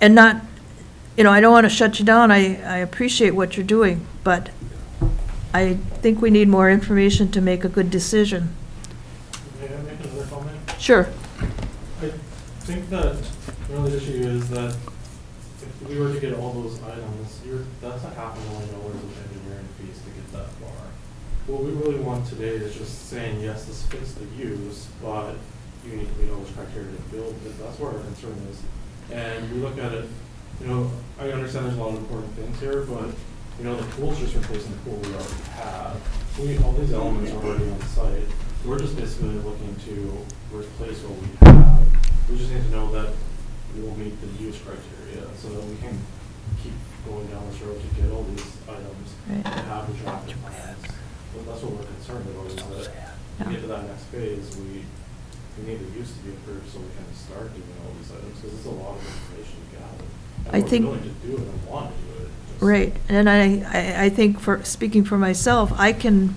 and not, I don't want to shut you down. I appreciate what you're doing, but I think we need more information to make a good decision. May I make another comment? Sure. I think that the issue is that if we were to get all those items, that's $500,000 of engineering fees to get that far. What we really want today is just saying, yes, this fits the use, but you need to meet all those criteria to build it. That's where our concern is. And we look at it, I understand there's a lot of important things here, but the pool's just replacing the pool we already have. All these elements are already on site. We're just basically looking to replace what we have. We just need to know that we'll meet the use criteria so that we can keep going down this road to get all these items Right. and have the traffic plans. Well, that's what we're concerned about, is that to get to that next phase, we need the use to be approved so we can start doing all these items, because it's a lot of information to gather. I think- We're willing to do it and want to do it. just- Right, and I think, for speaking for myself, I can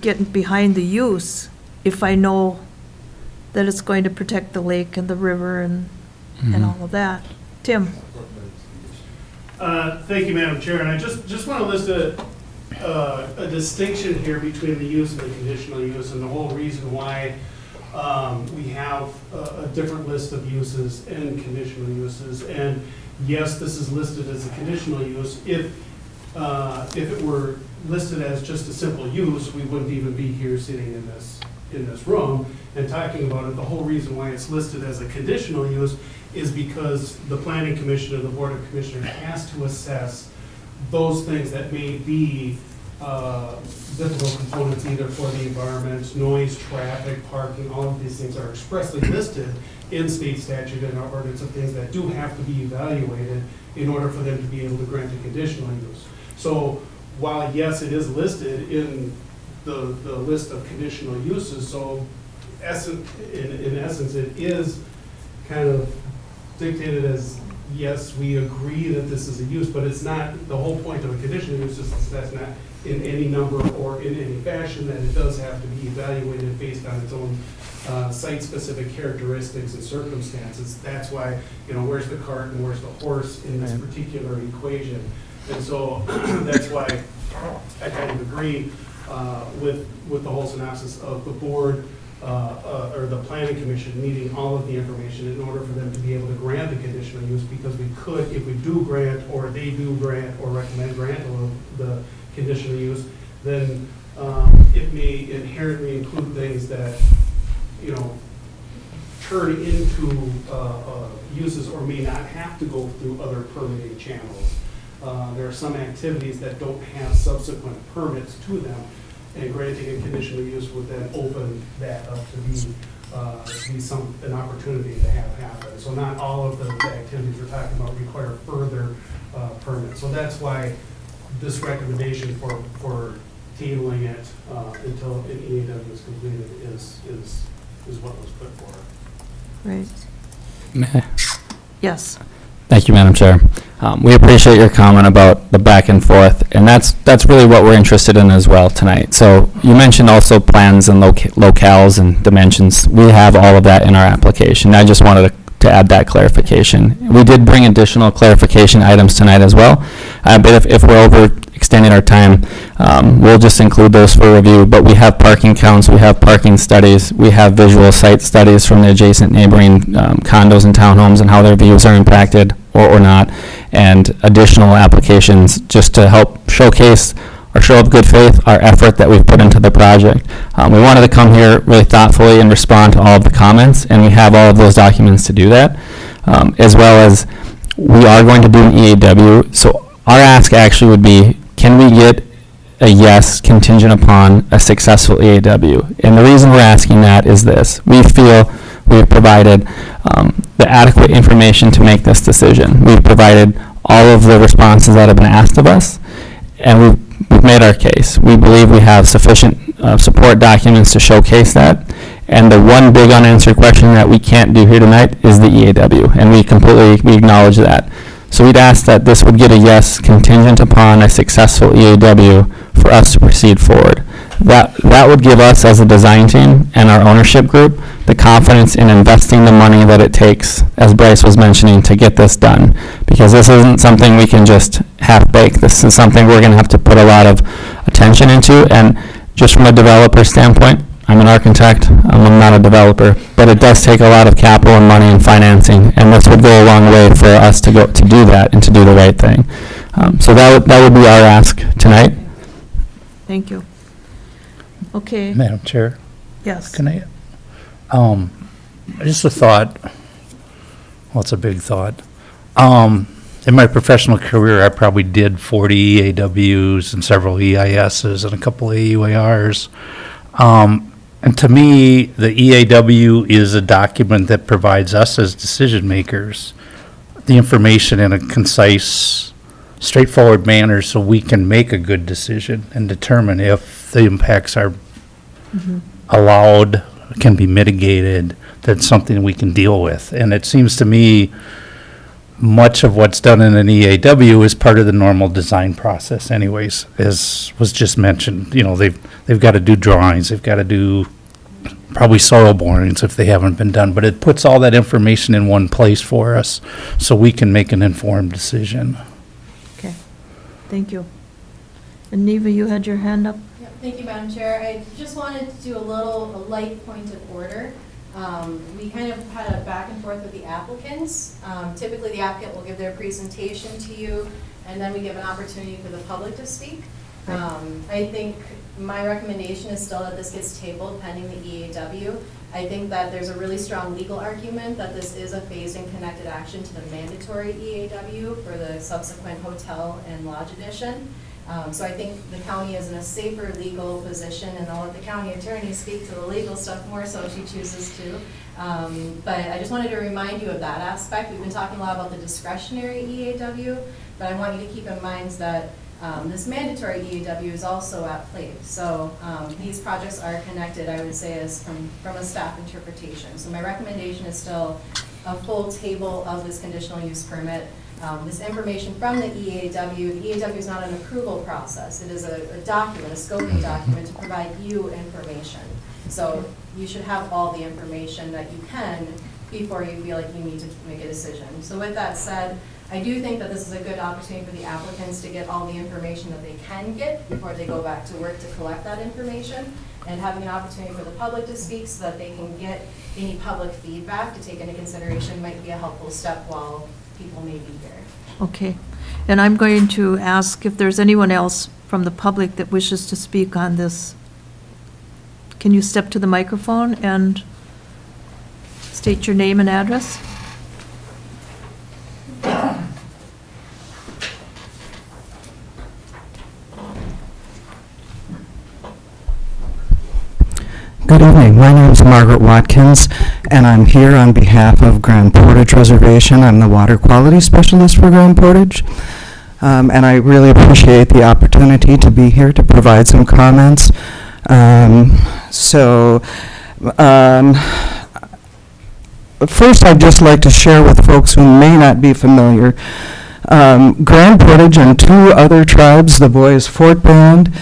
get behind the use if I know that it's going to protect the lake and the river and all of that. Tim? Thank you, Madam Chair, and I just want to list a distinction here between the use and the conditional use, and the whole reason why we have a different list of uses and conditional uses. And yes, this is listed as a conditional use. If it were listed as just a simple use, we wouldn't even be here sitting in this room and talking about it. The whole reason why it's listed as a conditional use is because the Planning Commission and the Board of Commissioners has to assess those things that may be difficult components either for the environment, noise, traffic, parking. All of these things are expressly listed in state statute and our ordinance of things that do have to be evaluated in order for them to be able to grant a conditional use. So while, yes, it is listed in the list of conditional uses, so in essence, it is kind of dictated as yes, we agree that this is a use, but it's not, the whole point of a conditional use is that's not in any number or in any fashion, that it does have to be evaluated based on its own site-specific characteristics and circumstances. That's why, you know, where's the cart and where's the horse in this particular equation? And so that's why I kind of agree with the whole synopsis of the board or the planning commission needing all of the information in order for them to be able to grant the conditional use, because we could, if we do grant, or they do grant, or recommend grant of the conditional use, then it may inherently include things that, you know, turn into uses or may not have to go through other permitting channels. There are some activities that don't have subsequent permits to them, and granting a conditional use would then open that up to be an opportunity to have happen. So not all of the activities we're talking about require further permits. So that's why this recommendation for tabling it until an EAW is completed is what was put forward. Right. Yes. Thank you, Madam Chair. We appreciate your comment about the back and forth, and that's really what we're interested in as well tonight. So you mentioned also plans and locales and dimensions. We have all of that in our application. I just wanted to add that clarification. We did bring additional clarification items tonight as well, but if we're overextending our time, we'll just include those for review. But we have parking counts, we have parking studies, we have visual site studies from the adjacent neighboring condos and townhomes and how their views are impacted or not, and additional applications just to help showcase or show up good faith our effort that we've put into the project. We wanted to come here really thoughtfully and respond to all of the comments, and we have all of those documents to do that, as well as we are going to do an EAW. So our ask actually would be, can we get a yes contingent upon a successful EAW? And the reason we're asking that is this: we feel we've provided the adequate information to make this decision. We've provided all of the responses that have been asked of us, and we've made our case. We believe we have sufficient support documents to showcase that. And the one big unanswered question that we can't do here tonight is the EAW, and we acknowledge that. So we'd ask that this would get a yes contingent upon a successful EAW for us to proceed forward. That would give us as a design team and our ownership group the confidence in investing the money that it takes, as Bryce was mentioning, to get this done. Because this isn't something we can just half-bake. This is something we're going to have to put a lot of attention into. And just from a developer standpoint, I'm an architect, I'm not a developer, but it does take a lot of capital and money and financing, and this would go a long way for us to do that and to do the right thing. So that would be our ask tonight. Thank you. Okay. Madam Chair, Yes. can I, just a thought, well, it's a big thought. In my professional career, I probably did 40 EAWs and several EISs and a couple of AUARs. And to me, the EAW is a document that provides us as decision makers the information in a concise, straightforward manner so we can make a good decision and determine if the impacts are allowed, can be mitigated, that's something we can deal with. And it seems to me much of what's done in an EAW is part of the normal design process anyways, as was just mentioned. You know, they've got to do drawings, they've got to do probably soil borings if they haven't been done, but it puts all that information in one place for us so we can make an informed decision. Okay. Thank you. And Neva, you had your hand up? Yep, thank you, Madam Chair. I just wanted to do a light point of order. We kind of had a back and forth with the applicants. Typically, the applicant will give their presentation to you, and then we give an opportunity for the public to speak. I think my recommendation is still that this gets tabled pending the EAW. I think that there's a really strong legal argument that this is a phased and connected action to the mandatory EAW for the subsequent hotel and lodge addition. So I think the county is in a safer legal position, and I'll let the county attorney speak to the legal stuff more so if she chooses to. But I just wanted to remind you of that aspect. We've been talking a lot about the discretionary EAW, but I want you to keep in mind that this mandatory EAW is also at play. So these projects are connected, I would say, as from a staff interpretation. So my recommendation is still a full table of this conditional use permit. This information from the EAW. The EAW is not an approval process. It is a document, a scoping document to provide you information. So you should have all the information that you can before you feel like you need to make a decision. So with that said, I do think that this is a good opportunity for the applicants to get all the information that they can get before they go back to work to collect that information, and having an opportunity for the public to speak so that they can get any public feedback to take into consideration might be a helpful step while people may be here. Okay. And I'm going to ask if there's anyone else from the public that wishes to speak on this. Can you step to the microphone and state your name and address? Good evening. My name is Margaret Watkins, and I'm here on behalf of Grand Portage Reservation. I'm the water quality specialist for Grand Portage, and I really appreciate the opportunity to be here to provide some comments. First, I'd just like to share with folks who may not be familiar, Grand Portage and two other tribes, the Boys Fort Band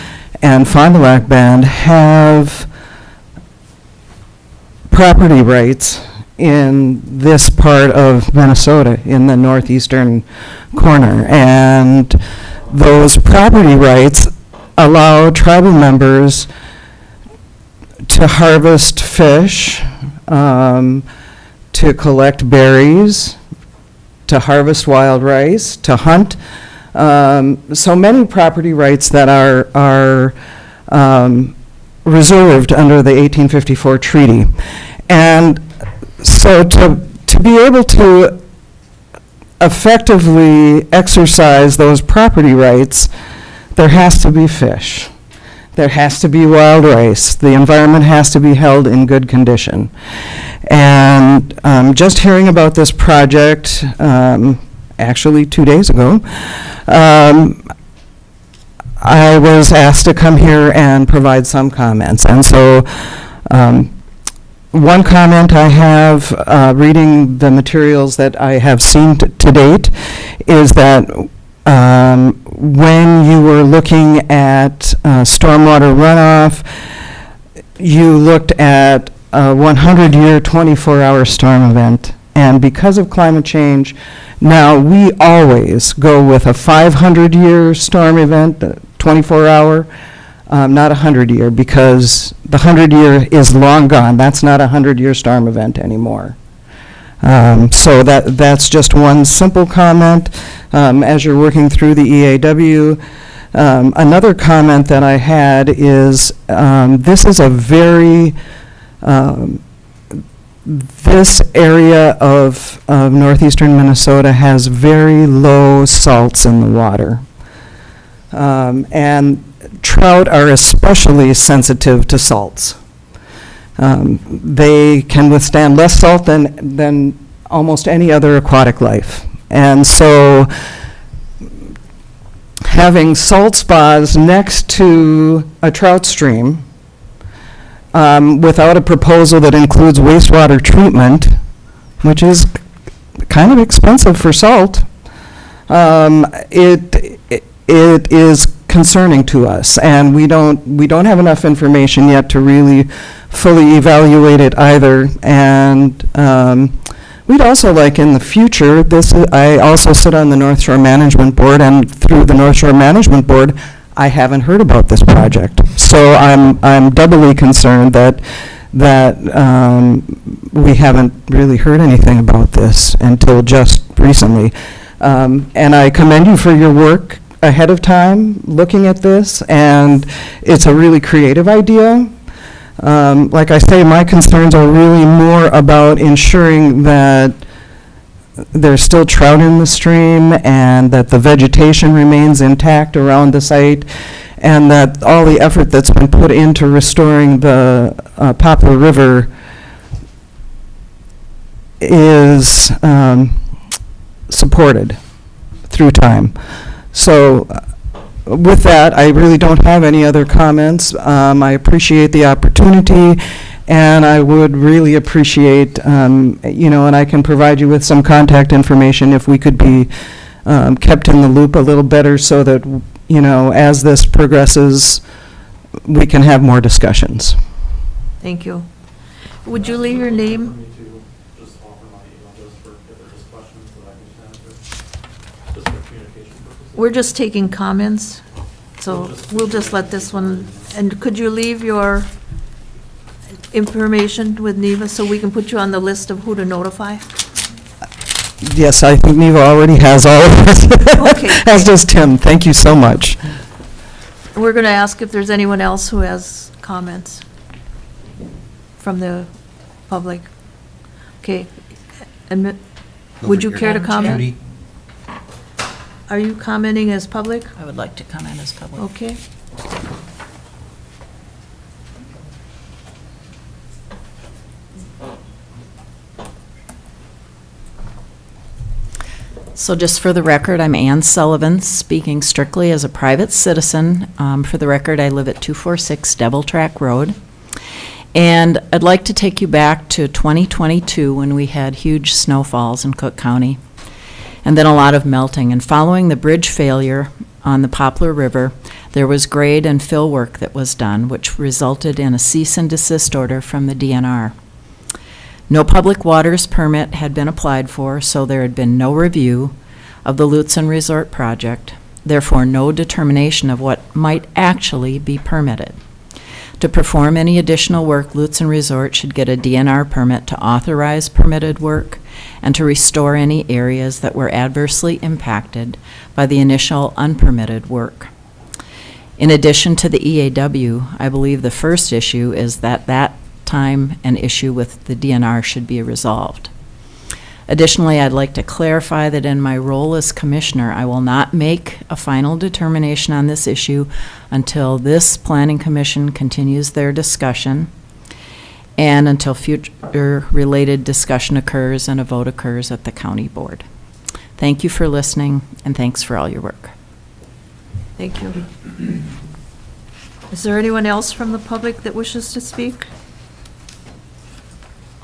and Fond du Lac Band, have property rights in this part of Minnesota, in the northeastern corner. And those property rights allow tribal members to harvest fish, to collect berries, to harvest wild rice, to hunt. So many property rights that are reserved under the 1854 treaty. And so to be able to effectively exercise those property rights, there has to be fish. There has to be wild rice. The environment has to be held in good condition. And just hearing about this project, actually 2 days ago, I was asked to come here and provide some comments. And so one comment I have, reading the materials that I have seen to date, is that when you were looking at stormwater runoff, you looked at a 100-year, 24-hour storm event. And because of climate change, now we always go with a 500-year storm event, 24-hour, not a 100-year, because the 100-year is long gone. That's not a 100-year storm event anymore. So that's just one simple comment as you're working through the EAW. Another comment that I had is this is a very, this area of northeastern Minnesota has very low salts in the water. And trout are especially sensitive to salts. They can withstand less salt than almost any other aquatic life. And so having salt spas next to a trout stream without a proposal that includes wastewater treatment, which is kind of expensive for salt, it is concerning to us, and we don't have enough information yet to really fully evaluate it either. And we'd also like in the future, I also sit on the North Shore Management Board, and through the North Shore Management Board, I haven't heard about this project. So I'm doubly concerned that we haven't really heard anything about this until just recently. And I commend you for your work ahead of time looking at this, and it's a really creative idea. Like I say, my concerns are really more about ensuring that there's still trout in the stream and that the vegetation remains intact around the site, and that all the effort that's been put into restoring the Poplar River is supported through time. So with that, I really don't have any other comments. I appreciate the opportunity, And I would really appreciate, and I can provide you with some contact information if we could be kept in the loop a little better so that, as this progresses, we can have more discussions. Thank you. Would you leave your name? We're just taking comments, so we'll just let this one, and could you leave your information with Neva so we can put you on the list of who to notify? Yes, I think Neva already has all of this. Okay. As does Tim. Thank you so much. We're going to ask if there's anyone else who has comments from the public. Okay. And would you care to comment? Judy? Are you commenting as public? I would like to comment as public. Okay. So just for the record, I'm Ann Sullivan, speaking strictly as a private citizen. For the record, I live at 246 Devil Track Road. And I'd like to take you back to 2022 when we had huge snowfalls in Cook County, and then a lot of melting. And following the bridge failure on the Poplar River, there was grade and fill work that was done, which resulted in a cease and desist order from the DNR. No public waters permit had been applied for, so there had been no review of the Lutsen Resort project, therefore no determination of what might actually be permitted. To perform any additional work, Lutsen Resort should get a DNR permit to authorize permitted work and to restore any areas that were adversely impacted by the initial unpermitted work. In addition to the EAW, I believe the first issue is that time an issue with the DNR should be resolved. Additionally, I'd like to clarify that in my role as commissioner, I will not make a final determination on this issue until this planning commission continues their discussion and until future related discussion occurs and a vote occurs at the county board. Thank you for listening, and thanks for all your work. Thank you. Is there anyone else from the public that wishes to speak?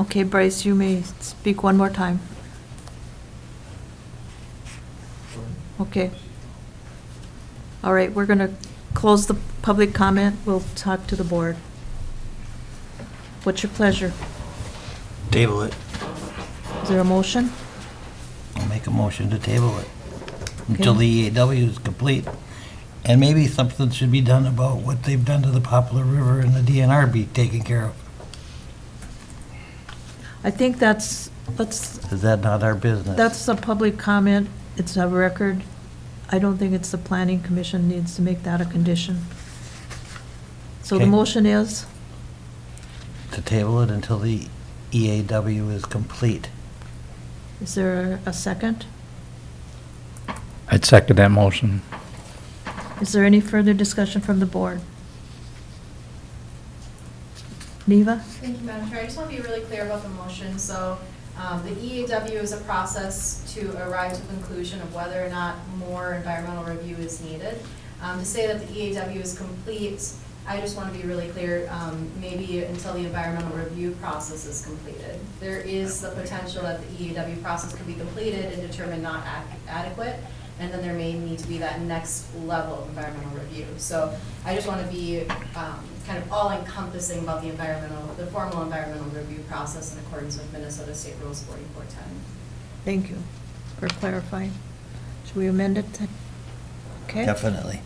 Okay, Bryce, you may speak one more time. Okay. All right, we're going to close the public comment. We'll talk to the board. What's your pleasure? Table it. Is there a motion? I'll make a motion to table it until the EAW is complete. And maybe something should be done about what they've done to the Poplar River and the DNR be taken care of. I think that's Is that not our business? That's a public comment. It's a record. I don't think it's the planning commission needs to make that a condition. So the Okay. motion is, To table it until the EAW is complete. is there a second? I'd second that motion. Is there any further discussion from the board? Neva? Thank you, Madam Chair. I just want to be really clear about the motion. So the EAW is a process to arrive to the conclusion of whether or not more environmental review is needed. To say that the EAW is complete, I just want to be really clear, maybe until the environmental review process is completed. There is the potential that the EAW process could be completed and determined not adequate, and then there may need to be that next level of environmental review. So I just want to be kind of all-encompassing about the formal environmental review process in accordance with Minnesota State Rules 4410. Thank you for clarifying. Should we amend it? Okay? Definitely.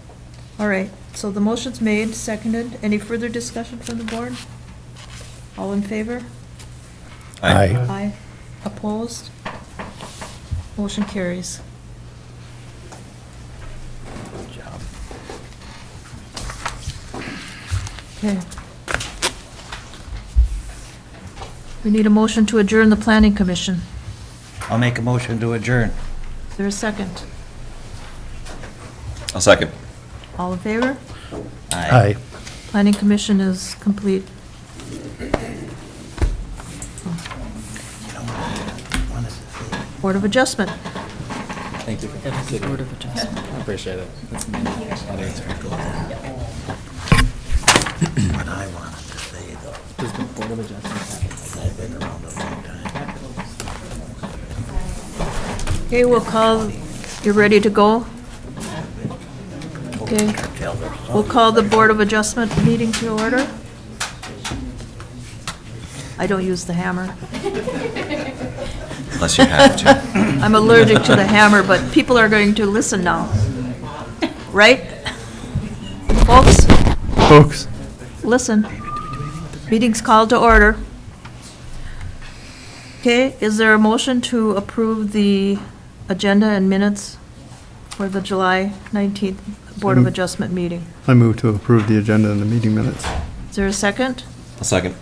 All right, so the motion's made, seconded. Any further discussion from the board? All in favor? Aye. Aye. Opposed? Motion carries. Good job. Okay. We need a motion to adjourn the planning commission. I'll make a motion to adjourn. Is there a second? I'll second. All in favor? Aye. Planning commission is complete. Board of Adjustment. Thank you. Board of Adjustment. I appreciate it. That's amazing. I think it's very cool. What I wanted to say, though. Does the Board of Adjustments. I've been around a long time. Okay, we'll call, you ready to go? Okay, we'll call the Board of Adjustment meeting to order. I don't use the hammer. Unless you have to. I'm allergic to the hammer, but people are going to listen now. Right? Folks, listen. Meeting's called to order. Okay, is there a motion to approve the agenda and minutes for the July 19th Board of Adjustment meeting? I move to approve the agenda and the meeting minutes. Is there a second? A second.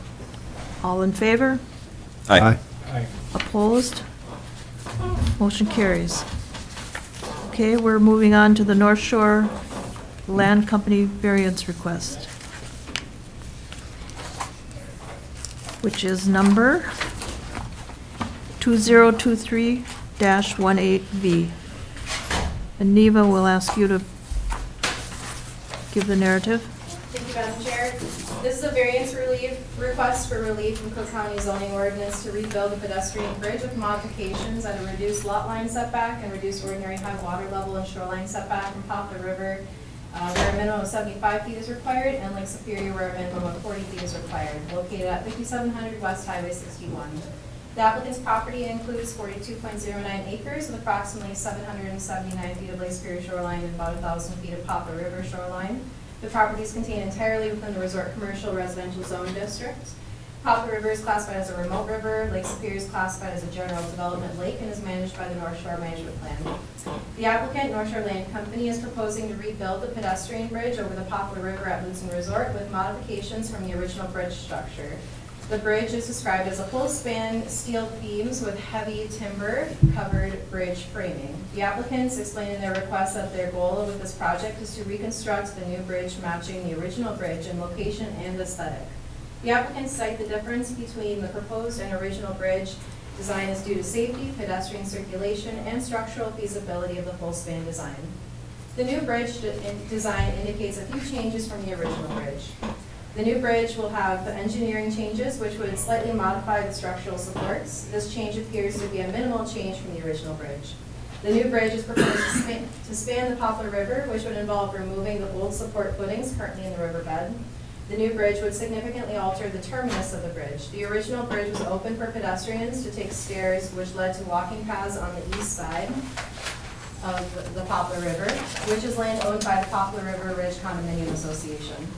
All in favor? Aye. Opposed? Motion carries. Okay, we're moving on to the North Shore Land Company variance request, which is number 2023-18V. And Neva will ask you to give the narrative. Thank you, Madam Chair. This is a variance request for relief from Cook County zoning ordinance to rebuild a pedestrian bridge with modifications at a reduced lot line setback and reduced ordinary high water level and shoreline setback from Poplar River, where a minimum of 75 feet is required, and Lake Superior, where a minimum of 40 feet is required, located at 5700 West Highway 61. The applicant's property includes 42.09 acres with approximately 779 feet of Lake Superior shoreline and about 1,000 feet of Poplar River shoreline. The property is contained entirely within the Resort Commercial Residential Zone District. Poplar River is classified as a remote river. Lake Superior is classified as a general development lake and is managed by the North Shore Management Plan. The applicant, North Shore Land Company, is proposing to rebuild the pedestrian bridge over the Poplar River at Lutsen Resort with modifications from the original bridge structure. The bridge is described as a full-span steel beams with heavy timber-covered bridge framing. The applicants explained in their request that their goal with this project is to reconstruct the new bridge matching the original bridge in location and aesthetic. The applicants cite the difference between the proposed and original bridge design is due to safety, pedestrian circulation, and structural feasibility of the full-span design. The new bridge design indicates a few changes from the original bridge. The new bridge will have engineering changes which would slightly modify the structural supports. This change appears to be a minimal change from the original bridge. The new bridge is proposed to span the Poplar River, which would involve removing the old support footings currently in the riverbed. The new bridge would significantly alter the terminus of the bridge. The original bridge was open for pedestrians to take stairs, which led to walking paths on the east side of the Poplar River, which is land owned by the Poplar River Ridge Condominium Association.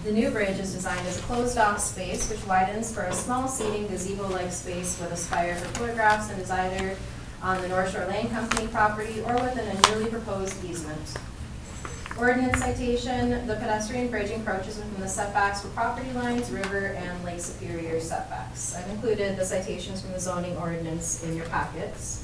The new bridge is designed as a closed-off space which widens for a small seating gazebo-like space with a spire for photographs and is either on the North Shore Land Company property or within a newly proposed easement. Ordinance citation: the pedestrian bridge encroaches within the setbacks for property lines, river, and Lake Superior setbacks. I've included the citations from the zoning ordinance in your packets.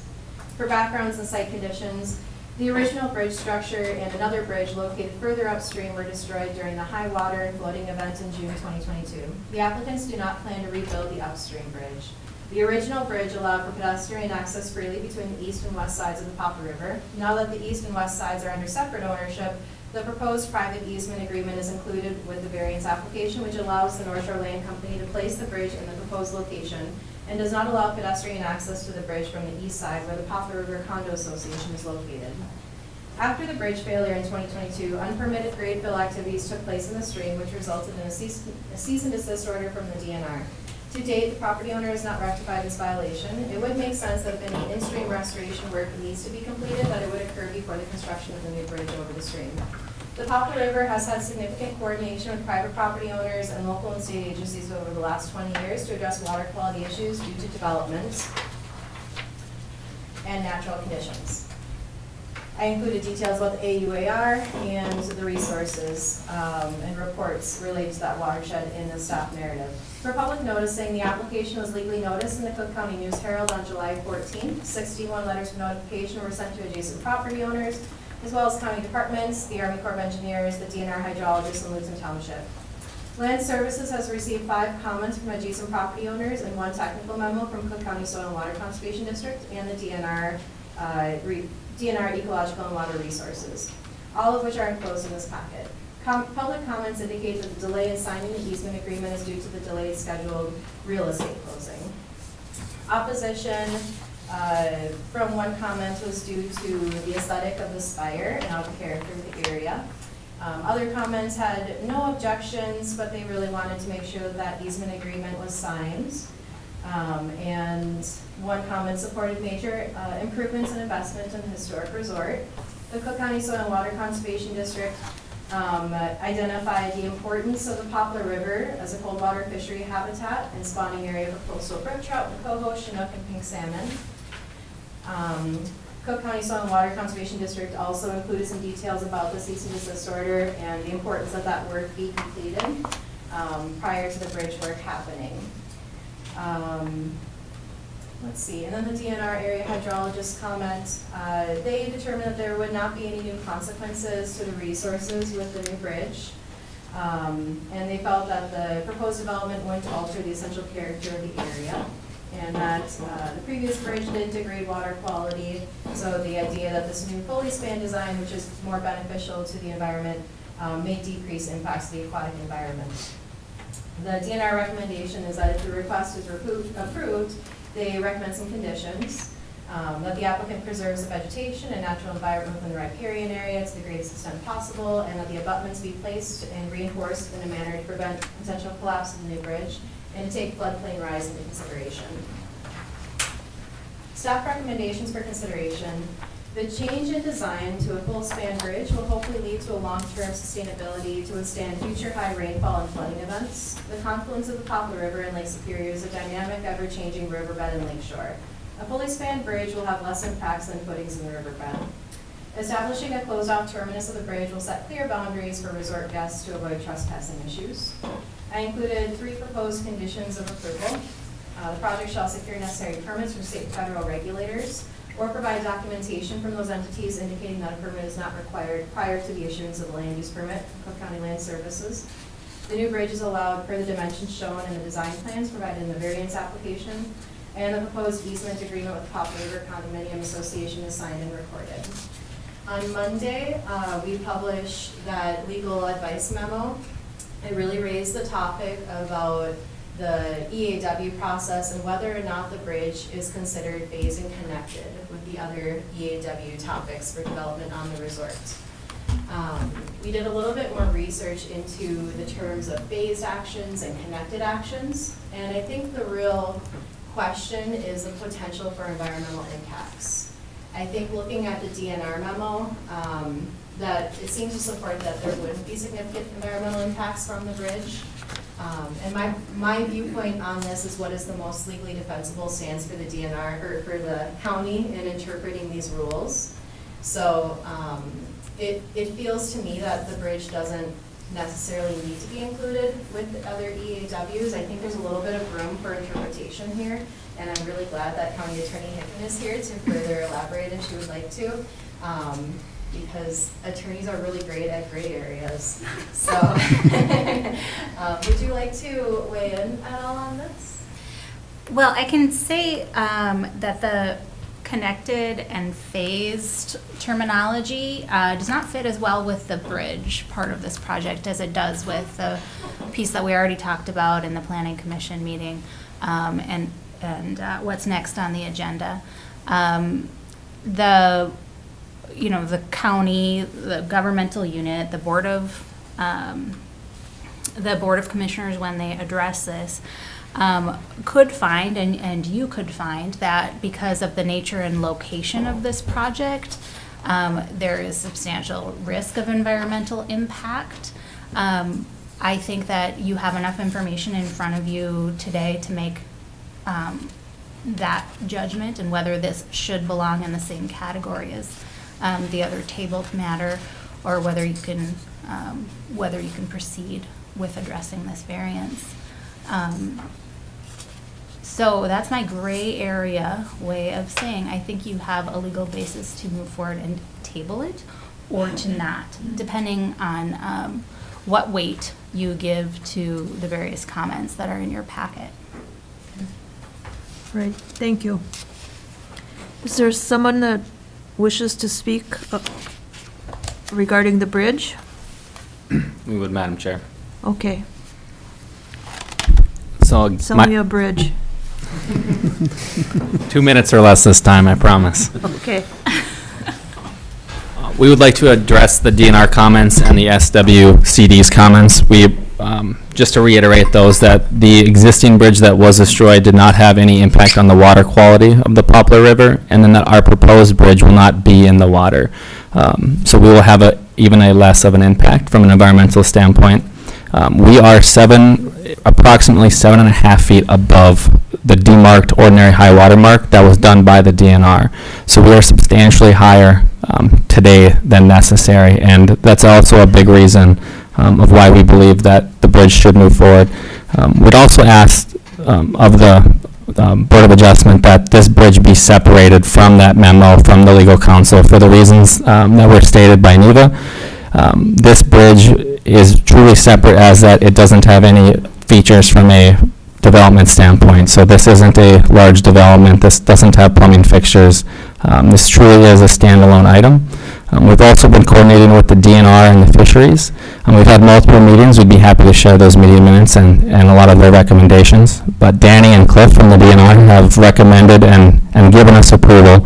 For backgrounds and site conditions, the original bridge structure and another bridge located further upstream were destroyed during the high water and flooding event in June 2022. The applicants do not plan to rebuild the upstream bridge. The original bridge allowed for pedestrian access freely between the east and west sides of the Poplar River. Now that the east and west sides are under separate ownership, the proposed private easement agreement is included with the variance application, which allows the North Shore Land Company to place the bridge in the proposed location and does not allow pedestrian access to the bridge from the east side where the Poplar River Condo Association is located. After the bridge failure in 2022, unpermitted grade fill activities took place in the stream, which resulted in a cease and desist order from the DNR. To date, the property owner has not rectified this violation. It would make sense that if any in-stream restoration work needs to be completed, that it would occur before the construction of the new bridge over the stream. The Poplar River has had significant coordination with private property owners and local and state agencies over the last 20 years to address water quality issues due to development and natural conditions. I included details about the AUAR and the resources and reports related to that watershed in the staff narrative. For public noticing, the application was legally noticed in the Cook County News Herald on July 14th. 61 letters of notification were sent to adjacent property owners, as well as county departments, the Army Corps of Engineers, the DNR hydrologist, and Lutsen Township. Land Services has received 5 comments from adjacent property owners and 1 technical memo from Cook County Soil and Water Conservation District and the DNR Ecological and Water Resources, all of which are enclosed in this packet. Public comments indicate that the delay in signing the easement agreement is due to the delayed scheduled real estate closing. Opposition from one comment was due to the aesthetic of the spire and out of character of the area. Other comments had no objections, but they really wanted to make sure that that easement agreement was signed. And one comment supported major improvements and investment in the historic resort. The Cook County Soil and Water Conservation District identified the importance of the Poplar River as a cold water fishery habitat and spawning area for coastal brook trout, coho, chinook, and pink salmon. Cook County Soil and Water Conservation District also included some details about the cease and desist order and the importance that that work be completed prior to the bridge work happening. Let's see, and then the DNR area hydrologist comment, they determined that there would not be any new consequences to the resources with the new bridge. And they felt that the proposed development wouldn't alter the essential character of the area, and that the previous bridge did degrade water quality, so the idea that this new fully spanned design, which is more beneficial to the environment, may decrease impacts to the aquatic environment. The DNR recommendation is that if the request is approved, they recommend some conditions, that the applicant preserves the vegetation and natural environment within the riparian area to the greatest extent possible, and that the abutments be placed and reinforced in a manner to prevent potential collapse of the new bridge, and to take floodplain rise into consideration. Staff recommendations for consideration. The change in design to a full span bridge will hopefully lead to a long-term sustainability to withstand future high rainfall and flooding events. The confluence of the Poplar River and Lake Superior is a dynamic, ever-changing riverbed and lakeshore. A fully spanned bridge will have less impacts than footings in the riverbed. Establishing a closed-off terminus of the bridge will set clear boundaries for resort guests to avoid trespassing issues. I included 3 proposed conditions of approval. The project shall secure necessary permits from state and federal regulators, or provide documentation from those entities indicating that a permit is not required prior to the issuance of a land use permit from Cook County Land Services. The new bridge is allowed per the dimensions shown in the design plans provided in the variance application, and the proposed easement agreement with the Poplar River Condominium Association is signed and recorded. On Monday, we published that legal advice memo. It really raised the topic about the EAW process and whether or not the bridge is considered phased and connected with the other EAW topics for development on the resort. We did a little bit more research into the terms of phased actions and connected actions, and I think the real question is the potential for environmental impacts. I think looking at the DNR memo, that it seems to support that there wouldn't be significant environmental impacts from the bridge. And my viewpoint on this is what is the most legally defensible stance for the DNR, or for the county in interpreting these rules. So it feels to me that the bridge doesn't necessarily need to be included with the other EAWs. I think there's a little bit of room for interpretation here, and I'm really glad that County Attorney Hicken is here to further elaborate if she would like to. Because attorneys are really great at gray areas. So, would you like to weigh in at all on this? Well, I can say that the connected and phased terminology does not fit as well with the bridge part of this project as it does with the piece that we already talked about in the Planning Commission meeting, and what's next on the agenda. The county, the governmental unit, the Board of Commissioners, when they address this, could find, and you could find, that because of the nature and location of this project, there is substantial risk of environmental impact. I think that you have enough information in front of you today to make that judgment, and whether this should belong in the same category as the other tabled matter, or whether you can proceed with addressing this variance. So that's my gray area way of saying I think you have a legal basis to move forward and table it, or to not, depending on what weight you give to the various comments that are in your packet. Right, thank you. Is there someone that wishes to speak regarding the bridge? We would, Madam Chair. Okay, So Sylvia Bridge. 2 minutes or less this time, I promise. Okay, We would like to address the DNR comments and the SWCD's comments. We, just to reiterate those, that the existing bridge that was destroyed did not have any impact on the water quality of the Poplar River, and then that our proposed bridge will not be in the water. So we will have even a less of an impact from an environmental standpoint. We are approximately 7.5 feet above the demarked ordinary high water mark that was done by the DNR. So we are substantially higher today than necessary, and that's also a big reason of why we believe that the bridge should move forward. We'd also asked of the Board of Adjustment that this bridge be separated from that memo from the legal counsel for the reasons that were stated by NEVA. This bridge is truly separate as that it doesn't have any features from a development standpoint. So this isn't a large development. This doesn't have plumbing fixtures. This truly is a standalone item. We've also been coordinating with the DNR and the fisheries. We've had multiple meetings. We'd be happy to share those meeting minutes and a lot of their recommendations. But Danny and Cliff from the DNR have recommended and given us approval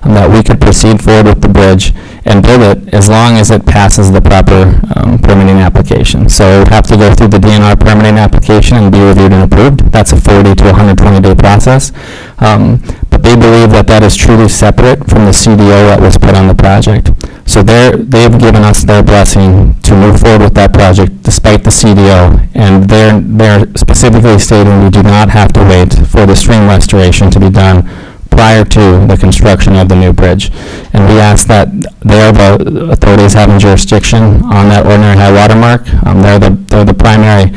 that we could proceed forward with the bridge and build it as long as it passes the proper permitting application. So it would have to go through the DNR permitting application and be reviewed and approved. That's a 40 to 120 day process. But they believe that that is truly separate from the CDO that was put on the project. So they've given us their blessing to move forward with that project despite the CDO, and they're specifically stating we do not have to wait for the stream restoration to be done prior to the construction of the new bridge. And we ask that they are the authorities having jurisdiction on that ordinary high water mark. They're the primary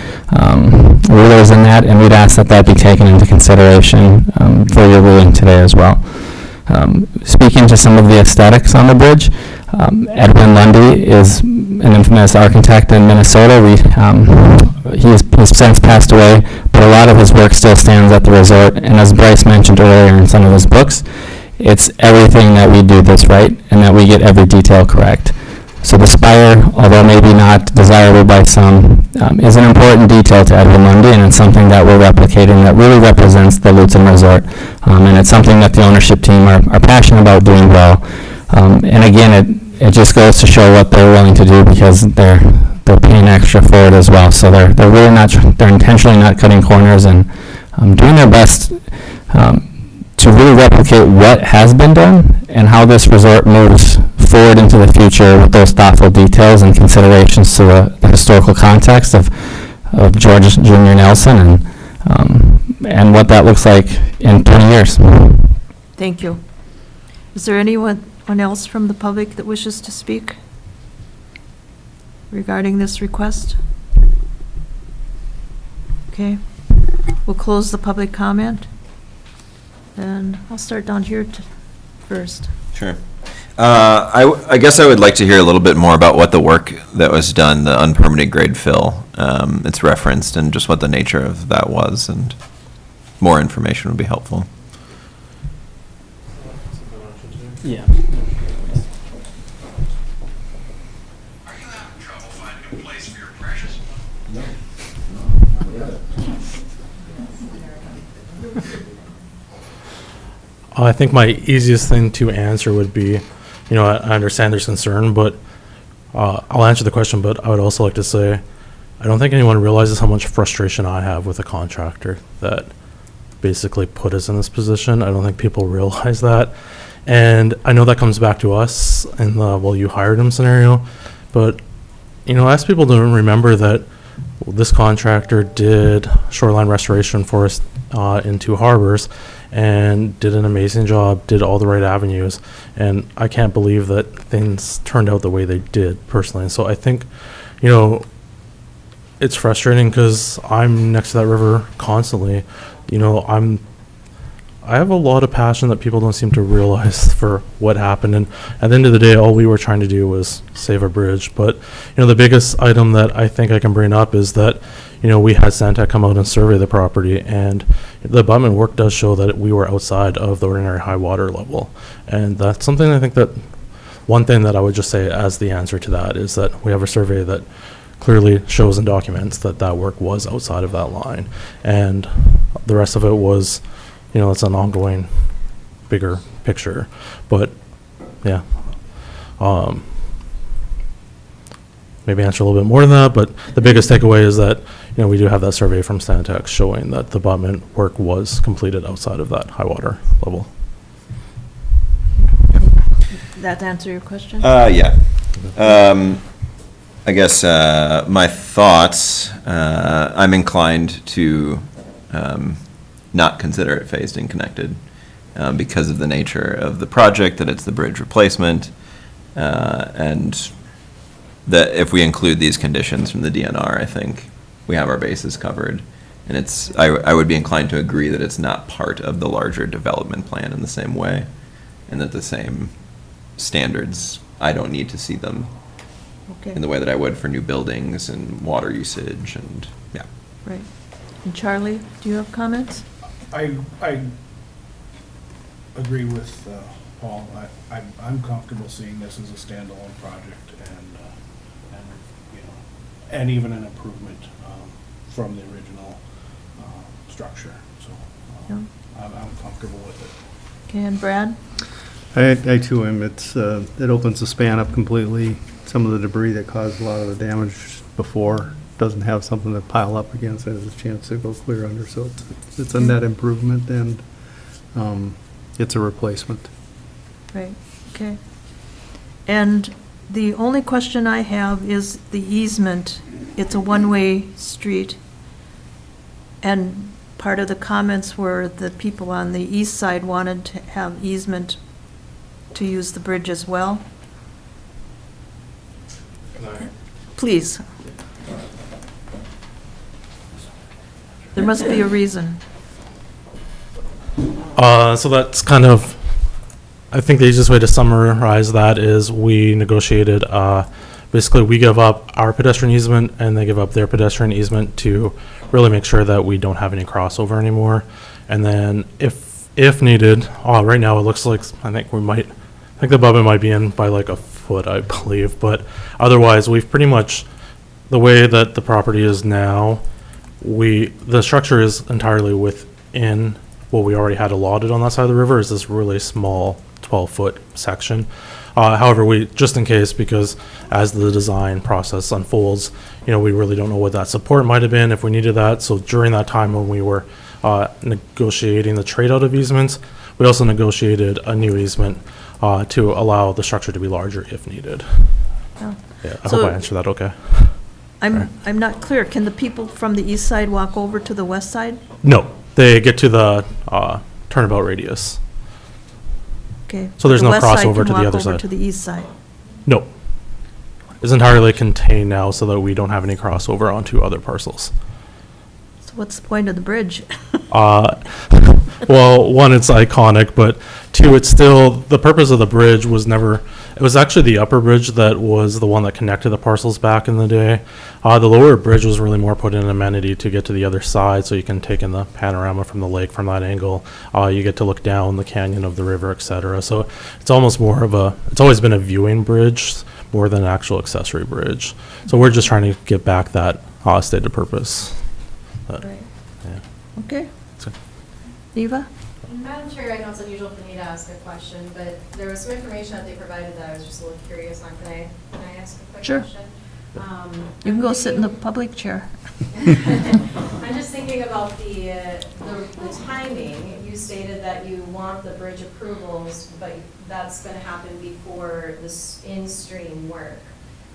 rulers in that, and we'd ask that that be taken into consideration for your ruling today as well. Speaking to some of the aesthetics on the bridge, Edwin Lundy is an infamous architect in Minnesota. He's since passed away, but a lot of his work still stands at the resort. And as Bryce mentioned earlier in some of his books, it's everything that we do this right and that we get every detail correct. So the spire, although maybe not desirable by some, is an important detail to Edwin Lundy, and it's something that we're replicating that really represents the Lutsen Resort. And it's something that the ownership team are passionate about doing well. And again, it just goes to show what they're willing to do because they're paying extra for it as well. So they're really not, they're intentionally not cutting corners and doing their best to really replicate what has been done and how this resort moves forward into the future with those thoughtful details and considerations to the historical context of George Jr. Nelson and what that looks like in 20 years. thank you. Is there anyone else from the public that wishes to speak regarding this request? Okay, we'll close the public comment. And I'll start down here first. Sure. I guess I would like to hear a little bit more about what the work that was done, the unpermitted grade fill, it's referenced, and just what the nature of that was, and more information would be helpful. Yeah. Are you having trouble finding a place for your precious? I think my easiest thing to answer would be, I understand there's concern, but I'll answer the question, but I would also like to say, I don't think anyone realizes how much frustration I have with a contractor that basically put us in this position. I don't think people realize that. And I know that comes back to us in the, well, you hired him scenario, but, ask people to remember that this contractor did shoreline restoration for us in 2 harbors and did an amazing job, did all the right avenues. And I can't believe that things turned out the way they did personally. And so I think, it's frustrating because I'm next to that river constantly. I have a lot of passion that people don't seem to realize for what happened. And at the end of the day, all we were trying to do was save a bridge. But, the biggest item that I think I can bring up is that, we had Santa come out and survey the property, and the abutment work does show that we were outside of the ordinary high water level. And that's something I think that, one thing that I would just say as the answer to that is that we have a survey that clearly shows and documents that that work was outside of that line. And the rest of it was, it's an ongoing, bigger picture. But, yeah. Maybe answer a little bit more than that, but the biggest takeaway is that, we do have that survey from Stantec showing that the abutment work was completed outside of that high water level. That answer your question? Yeah. I guess my thoughts, I'm inclined to not consider it phased and connected because of the nature of the project, that it's the bridge replacement, and that if we include these conditions from the DNR, I think we have our bases covered. And I would be inclined to agree that it's not part of the larger development plan in the same way, and that the same standards, I don't need to see them in the way that I would for new buildings and water usage and, yeah. Right. And Charlie, do you have comments? I agree with Paul. I'm comfortable seeing this as a standalone project and even an improvement from the original structure. So I'm comfortable with it. Okay, and Brad? I too am. It opens the span up completely. Some of the debris that caused a lot of the damage before doesn't have something to pile up against. It has a chance to go clear under. So it's a net improvement, and it's a replacement. Right, okay. And the only question I have is the easement. It's a one-way street. And part of the comments were that people on the east side wanted to have easement to use the bridge as well. Please. There must be a reason. So that's kind of, I think the easiest way to summarize that is we negotiated, basically we give up our pedestrian easement and they give up their pedestrian easement to really make sure that we don't have any crossover anymore. And then if needed, right now it looks like, I think the abutment might be in by like a foot, I believe, but otherwise we've pretty much, the way that the property is now, the structure is entirely within what we already had allotted on that side of the river, is this really small 12-foot section. However, we, just in case, because as the design process unfolds, we really don't know what that support might have been if we needed that. So during that time when we were negotiating the trade out of easements, we also negotiated a new easement to allow the structure to be larger if needed. Oh. Yeah, I hope I answered that okay. I'm not clear. Can the people from the east side walk over to the west side? No, they get to the turnabout radius. Okay. So there's no west side crossover can to the walk other over side. to the east side. No. It's entirely contained now so that we don't have any crossover onto other parcels. So what's the point of the bridge? Well, one, it's iconic, but two, it's still, the purpose of the bridge was never, it was actually the upper bridge that was the one that connected the parcels back in the day. The lower bridge was really more put in an amenity to get to the other side, so you can take in the panorama from the lake from that angle. You get to look down the canyon of the river, etc. So it's almost more of it's always been a viewing bridge more than an actual accessory bridge. So we're just trying to get back that stated purpose. Right. Yeah. Okay. So- Eva? Madam Chair, I know it's unusual for me to ask a question, but there was some information that they provided that I was just a little curious on. Can I ask a quick Sure. question? You can go sit in the public chair. I'm just thinking about the timing. You stated that you want the bridge approvals, but that's going to happen before this in-stream work.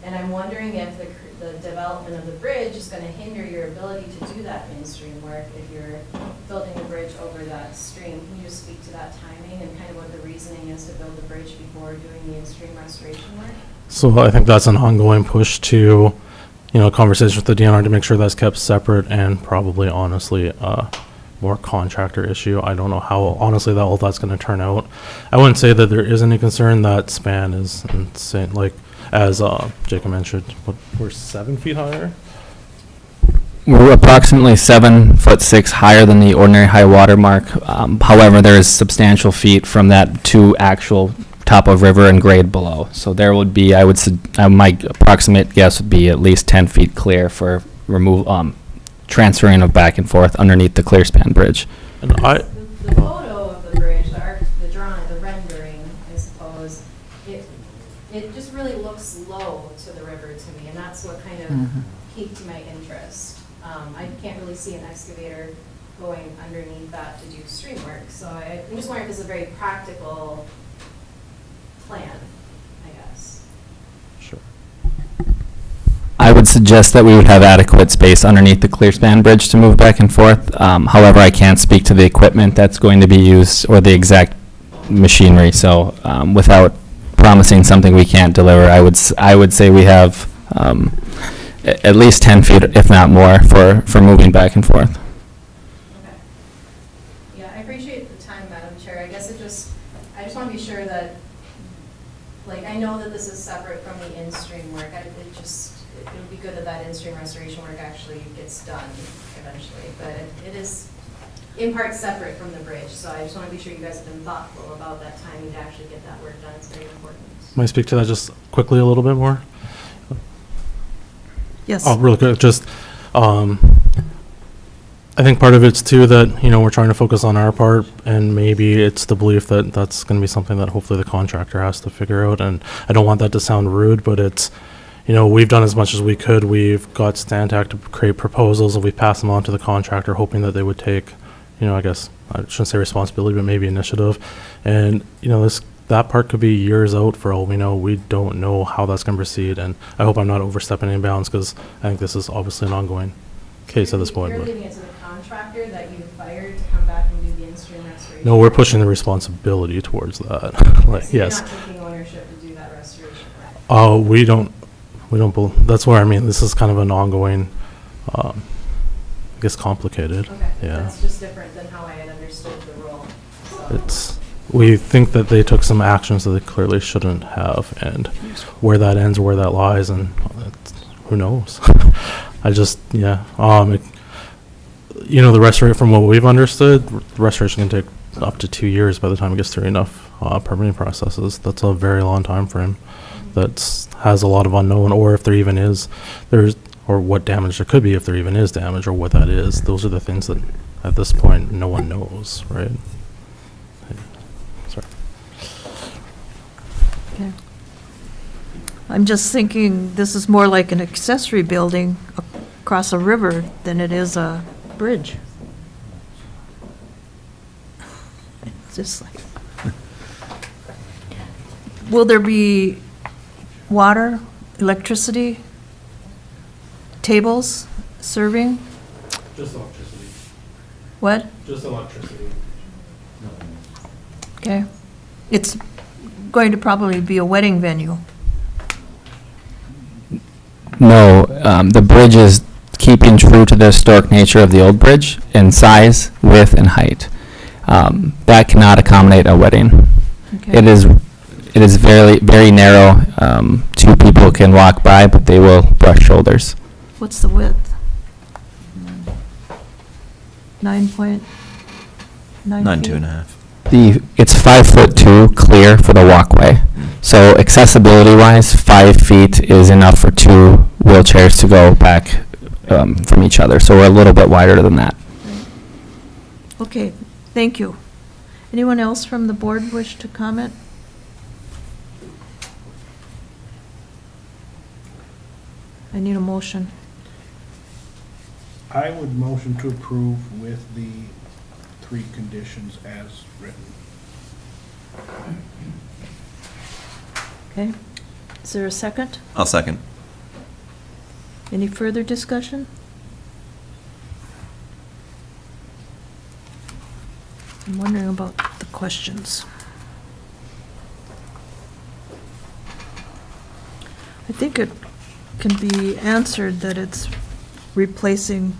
And I'm wondering if the development of the bridge is going to hinder your ability to do that in-stream work if you're building the bridge over that stream. Can you just speak to that timing and kind of what the reasoning is to build the bridge before doing the in-stream restoration work? So I think that's an ongoing push to, conversation with the DNR to make sure that's kept separate, and probably honestly more contractor issue. I don't know how honestly all that's going to turn out. I wouldn't say that there is any concern. That span is insane. Like as Jacob mentioned, we're 7 feet higher. We're approximately 7'6" higher than the ordinary high water mark. However, there is substantial feet from that to actual top of river and grade below. So there would be, my approximate guess would be at least 10 feet clear for transferring of back and forth underneath the clear span bridge. And I, The photo of the bridge, the drawing, the rendering, I suppose, it just really looks low to the river to me, and that's what kind of piqued my interest. I can't really see an excavator going underneath that to do stream work, so I'm just wondering if this is a very practical plan, I guess. sure. I would suggest that we would have adequate space underneath the clear span bridge to move back and forth. However, I can't speak to the equipment that's going to be used or the exact machinery. So without promising something we can't deliver, I would say we have at least 10 feet, if not more, for moving back and forth. Okay. Yeah, I appreciate the time, Madam Chair. I guess I just want to be sure that, like, I know that this is separate from the in-stream work. It would be good that that in-stream restoration work actually gets done eventually, but it is in part separate from the bridge, so I just want to be sure you guys have been thoughtful about that timing to actually get that work done. It's very important. May I speak to that just quickly a little bit more? Yes. Oh, really quick, just, I think part of it's too that, we're trying to focus on our part, and maybe it's the belief that that's going to be something that hopefully the contractor has to figure out, and I don't want that to sound rude, but it's, we've done as much as we could. We've got Stantec to create proposals, and we pass them on to the contractor, hoping that they would take, I guess, I shouldn't say responsibility, but maybe initiative. And, that part could be years out for all we know. We don't know how that's going to proceed, and I hope I'm not overstepping any bounds, because I think this is obviously an ongoing case at this point. You're But leaving it to the contractor that you fired to come back and do the in-stream restoration? no, we're pushing the responsibility towards that. Like, So you're yes. not taking ownership to do that restoration work? Oh, we don't, that's where, this is kind of an ongoing, I guess, complicated. Okay, Yeah. that's just different than how I had understood the role. So- We think that they took some actions that they clearly shouldn't have, and where that ends, where that lies, and who knows? The restoration, from what we've understood, the restoration can take up to 2 years by the time it gets through enough permitting processes. That's a very long time frame. That has a lot of unknown, or if there even is, or what damage there could be if there even is damage, or what that is. Those are the things that, at this point, no one knows, right? Sorry. Okay. I'm just thinking this is more like an accessory building across a river than it is a bridge. It's just like, will there be water, electricity, tables, serving? Just electricity. What? Just electricity. Okay. It's going to probably be a wedding venue. No, the bridge is keeping true to the historic nature of the old bridge in size, width, and height. That cannot accommodate a wedding. Okay. It is very, very narrow. Two people can walk by, but they will brush shoulders. What's the width? 9.9 feet? 2.5. It's 5'2" clear for the walkway. So accessibility-wise, 5 feet is enough for two wheelchairs to go back from each other. So we're a little bit wider than that. Okay, thank you. Anyone else from the board wish to comment? I need a motion. I would motion to approve with the 3 conditions as written. Okay. Is there a second? I'll second. Any further discussion? I'm wondering about the questions. I think it can be answered that it's replacing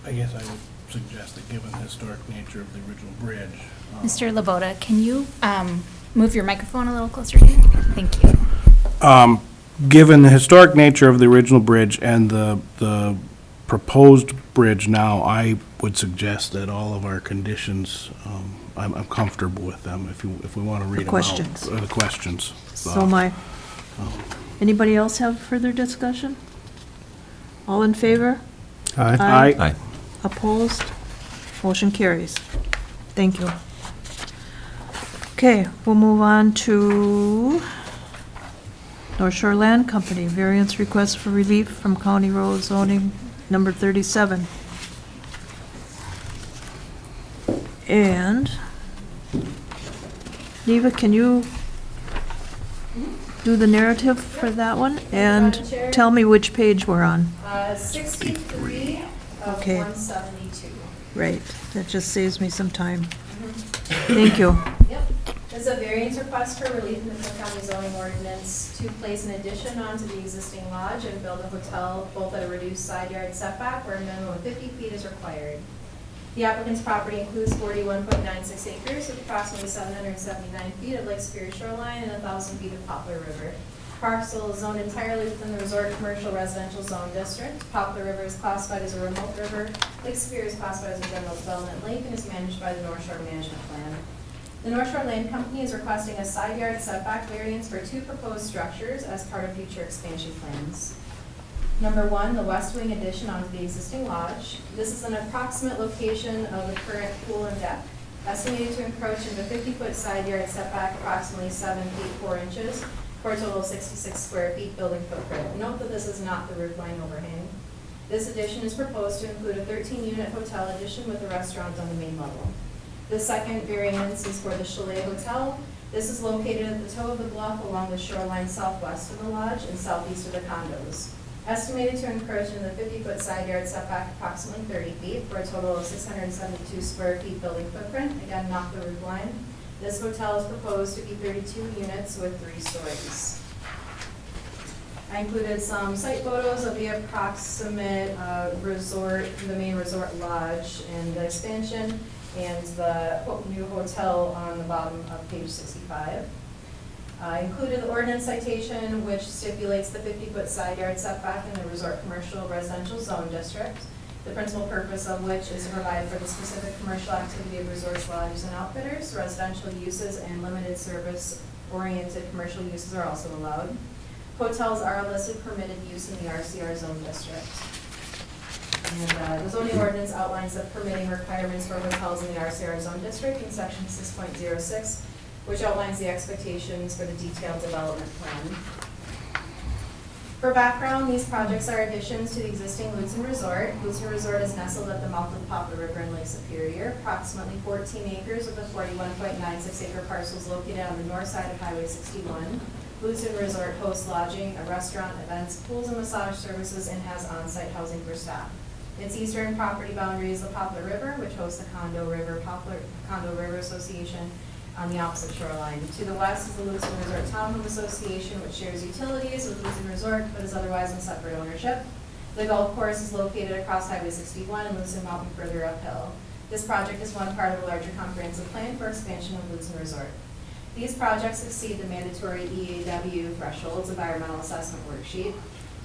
I guess I would suggest that given the historic nature of the original bridge. Mr. Laboda, can you move your microphone a little closer to you? Thank you. Given the historic nature of the original bridge and the proposed bridge now, I would suggest that all of our conditions, I'm comfortable with them if we want to read them out. questions. The questions. Anybody else have further discussion? All in favor? Aye. Aye. Aye. Opposed? Motion carries. Thank you. Okay, we'll move on to North Shore Land Company, variance request for relief from County Road zoning number 37. And Neva, can you do the narrative for that one? And Madam Chair? tell me which page we're on. 63 of Okay. 172. Right, that just saves me some time. Thank you. Yep. This is a variance request for relief in the Cook County zoning ordinance to place an addition onto the existing lodge and build a hotel both at a reduced side yard setback where a minimum of 50 feet is required. The applicant's property includes 41.96 acres with approximately 779 feet of Lake Superior shoreline and 1,000 feet of Poplar River. Parcel is zoned entirely within the Resort Commercial Residential Zone District. Poplar River is classified as a remote river. Lake Superior is classified as a general development lake and is managed by the North Shore Management Plan. The North Shore Land Company is requesting a side yard setback variance for two proposed structures as part of future expansion plans. Number one, the west wing addition onto the existing lodge. This is an approximate location of the current pool and deck, estimated to encroach into 50-foot side yard setback approximately 7 feet 4 inches for a total of 66 square feet building footprint. Note that this is not the roof line overhang. This addition is proposed to include a 13-unit hotel addition with a restaurant on the main level. The second variance is for the Chalet Hotel. This is located at the toe of the bluff along the shoreline southwest of the lodge and southeast of the condos. Estimated to encroach into the 50-foot side yard setback approximately 30 feet for a total of 672 square feet building footprint, again not the roof line. This hotel is proposed to be 32 units with 3 stories. I included some site photos of the approximate resort, the main resort lodge and the expansion, and the new hotel on the bottom of page 65. I included the ordinance citation, which stipulates the 50-foot side yard setback in the Resort Commercial Residential Zone District, the principal purpose of which is to provide for the specific commercial activity of resorts, lodges, and outfitters. Residential uses and limited service-oriented commercial uses are also allowed. Hotels are a listed permitted use in the RCR Zone District. And the zoning ordinance outlines the permitting requirements for hotels in the RCR Zone District in section 6.06, which outlines the expectations for the detailed development plan. For background, these projects are additions to the existing Lutsen Resort. Lutsen Resort is nestled at the mouth of the Poplar River in Lake Superior. Approximately 14 acres of the 41.96 acre parcels located on the north side of Highway 61. Lutsen Resort hosts lodging, a restaurant, events, pools and massage services, and has on-site housing for staff. Its eastern property boundary is the Poplar River, which hosts the Condo River Association on the opposite shoreline. To the west is the Lutsen Resort Townhome Association, which shares utilities with Lutsen Resort, but is otherwise in separate ownership. The golf course is located across Highway 61 and Lutsen Mountain further uphill. This project is one part of a larger comprehensive plan for expansion of Lutsen Resort. These projects exceed the mandatory EAW thresholds environmental assessment worksheet.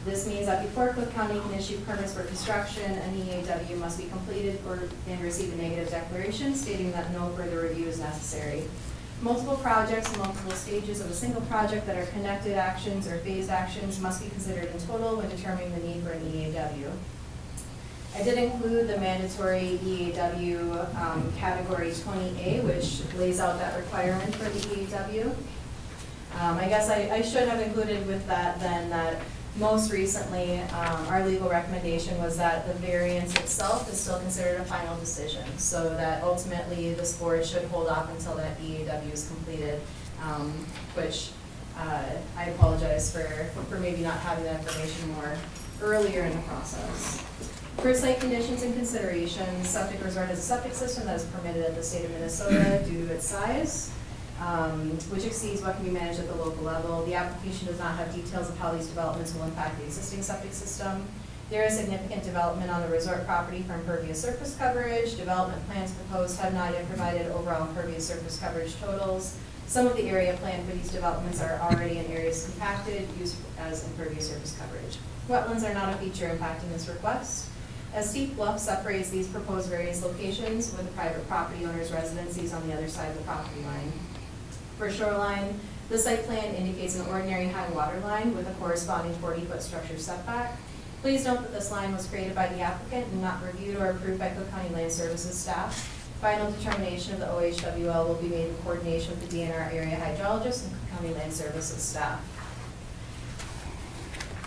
This means that before Cook County can issue permits for construction, an EAW must be completed and receive a negative declaration stating that no further review is necessary. Multiple projects and multiple stages of a single project that are connected actions or phased actions must be considered in total when determining the need for an EAW. I did include the mandatory EAW category 20A, which lays out that requirement for the EAW. I guess I should have included with that then that most recently, our legal recommendation was that the variance itself is still considered a final decision, so that ultimately this board should hold off until that EAW is completed, which I apologize for maybe not having that information more earlier in the process. For site conditions and considerations, septic resort has a septic system that is permitted at the state of Minnesota due to its size, which exceeds what can be managed at the local level. The application does not have details of how these developments will impact the existing septic system. There is significant development on the resort property for impervious surface coverage. Development plans proposed have not yet provided overall impervious surface coverage totals. Some of the area planned for these developments are already in areas compacted, used as impervious surface coverage. Wetlands are not a feature impacting this request. A steep bluff separates these proposed various locations with the private property owner's residencies on the other side of the property line. For shoreline, the site plan indicates an ordinary high water line with a corresponding 40-foot structure setback. Please note that this line was created by the applicant and not reviewed or approved by Cook County Land Services staff. Final determination of the OHWL will be made in coordination with the DNR area hydrologist and Cook County Land Services staff.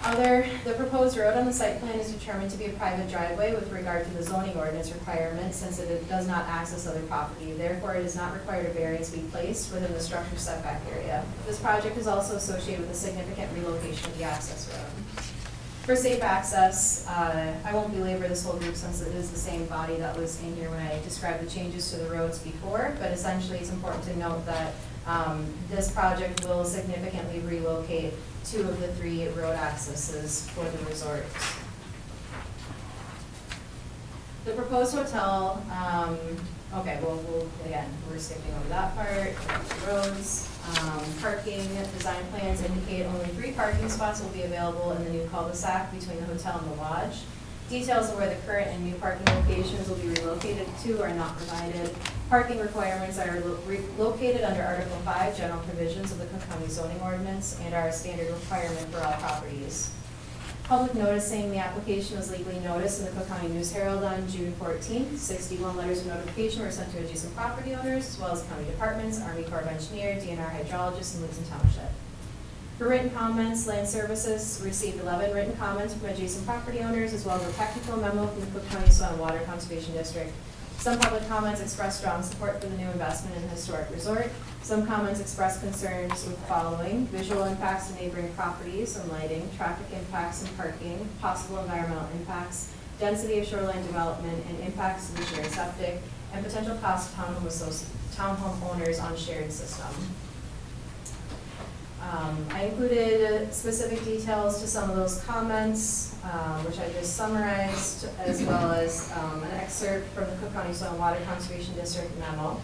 The proposed road on the site plan is determined to be a private driveway with regard to the zoning ordinance requirement, since it does not access other property. Therefore, it is not required a variance be placed within the structure setback area. This project is also associated with a significant relocation of the access road. For safe access, I won't belabor this whole group since it is the same body that was in here when I described the changes to the roads before, but essentially it's important to note that this project will significantly relocate 2 of the 3 road accesses for the resort. The proposed hotel, again, we're skipping over that part. Roads, parking design plans indicate only 3 parking spots will be available in the new cul-de-sac between the hotel and the lodge. Details of where the current and new parking locations will be relocated to are not provided. Parking requirements are located under Article 5, General Provisions of the Cook County Zoning Ordinance, and are a standard requirement for all properties. Public noticing the application was legally noticed in the Cook County News Herald on June 14th. 61 letters of notification were sent to adjacent property owners, as well as county departments, Army Corps of Engineers, DNR hydrologists, and Lutsen Township. For written comments, Land Services received 11 written comments from adjacent property owners, as well as a technical memo from the Cook County Soil and Water Conservation District. Some public comments expressed strong support for the new investment in the historic resort. Some comments expressed concerns with the following: visual impacts to neighboring properties and lighting, traffic impacts and parking, possible environmental impacts, density of shoreline development, and impacts to the shared septic, and potential cost of townhome owners on shared system. I included specific details to some of those comments, which I just summarized, as well as an excerpt from the Cook County Soil and Water Conservation District memo.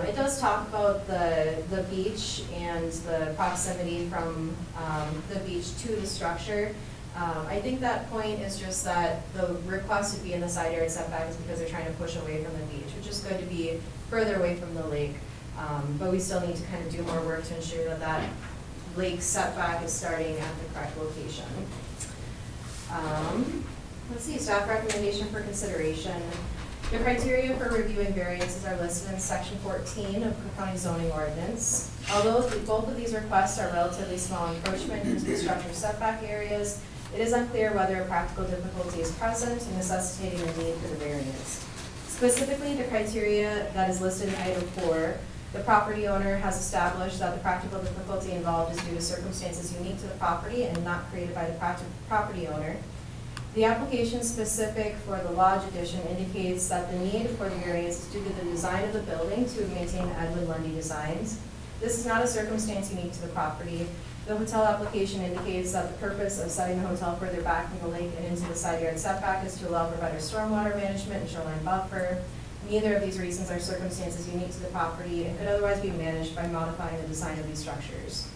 It does talk about the beach and the proximity from the beach to the structure. I think that point is just that the request to be in the side yard setback is because they're trying to push away from the beach, which is good to be further away from the lake. But we still need to kind of do more work to ensure that that lake setback is starting at the correct location. Let's see, staff recommendation for consideration. The criteria for reviewing variances are listed in section 14 of Cook County zoning ordinance. Although both of these requests are relatively small encroachment into the structure setback areas, it is unclear whether a practical difficulty is present in necessitating the need for the variance. Specifically, the criteria that is listed in item 4, the property owner has established that the practical difficulty involved is due to circumstances unique to the property and not created by the property owner. The application specific for the lodge addition indicates that the need for the variance is due to the design of the building to maintain Edwin Lundy designs. This is not a circumstance unique to the property. The hotel application indicates that the purpose of setting the hotel further back from the lake and into the side yard setback is to allow for better stormwater management and shoreline buffer. Neither of these reasons are circumstances unique to the property and could otherwise be managed by modifying the design of these structures.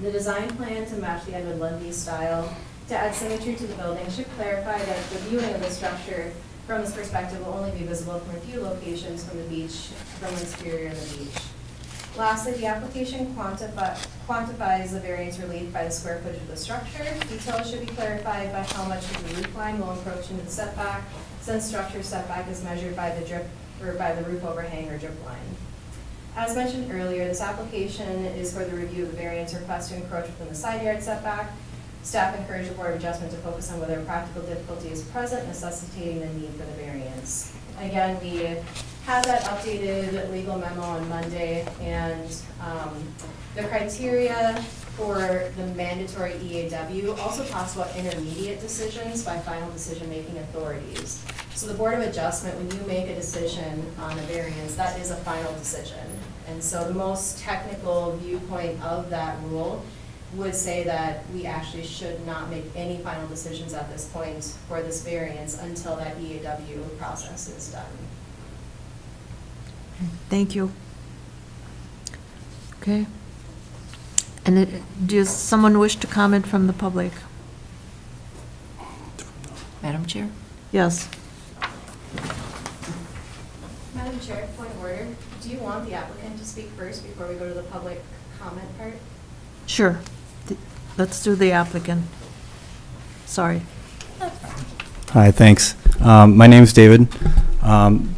The design plan to match the Edwin Lundy style to add symmetry to the building should clarify that the viewing of the structure from this perspective will only be visible from a few locations from the beach, from the exterior of the beach. Lastly, the application quantifies the variance relief by the square footage of the structure. Details should be clarified by how much of the roof line will encroach into the setback, since structure setback is measured by the drip or by the roof overhang or drip line. As mentioned earlier, this application is for the review of the variance request to encroach within the side yard setback. Staff encourage the Board of Adjustment to focus on whether a practical difficulty is present, necessitating the need for the variance. Again, we had that updated legal memo on Monday, and the criteria for the mandatory EAW also talks about intermediate decisions by final decision-making authorities. So the Board of Adjustment, when you make a decision on a variance, that is a final decision. And so the most technical viewpoint of that rule would say that we actually should not make any final decisions at this point for this variance until that EAW process is done. Thank you. Okay. And does someone wish to comment from the public? Madam Chair? Yes. Madam Chair, point of order. Do you want the applicant to speak first before we go to the public comment part? Sure. Let's do the applicant. Sorry. Hi, thanks. My name's David.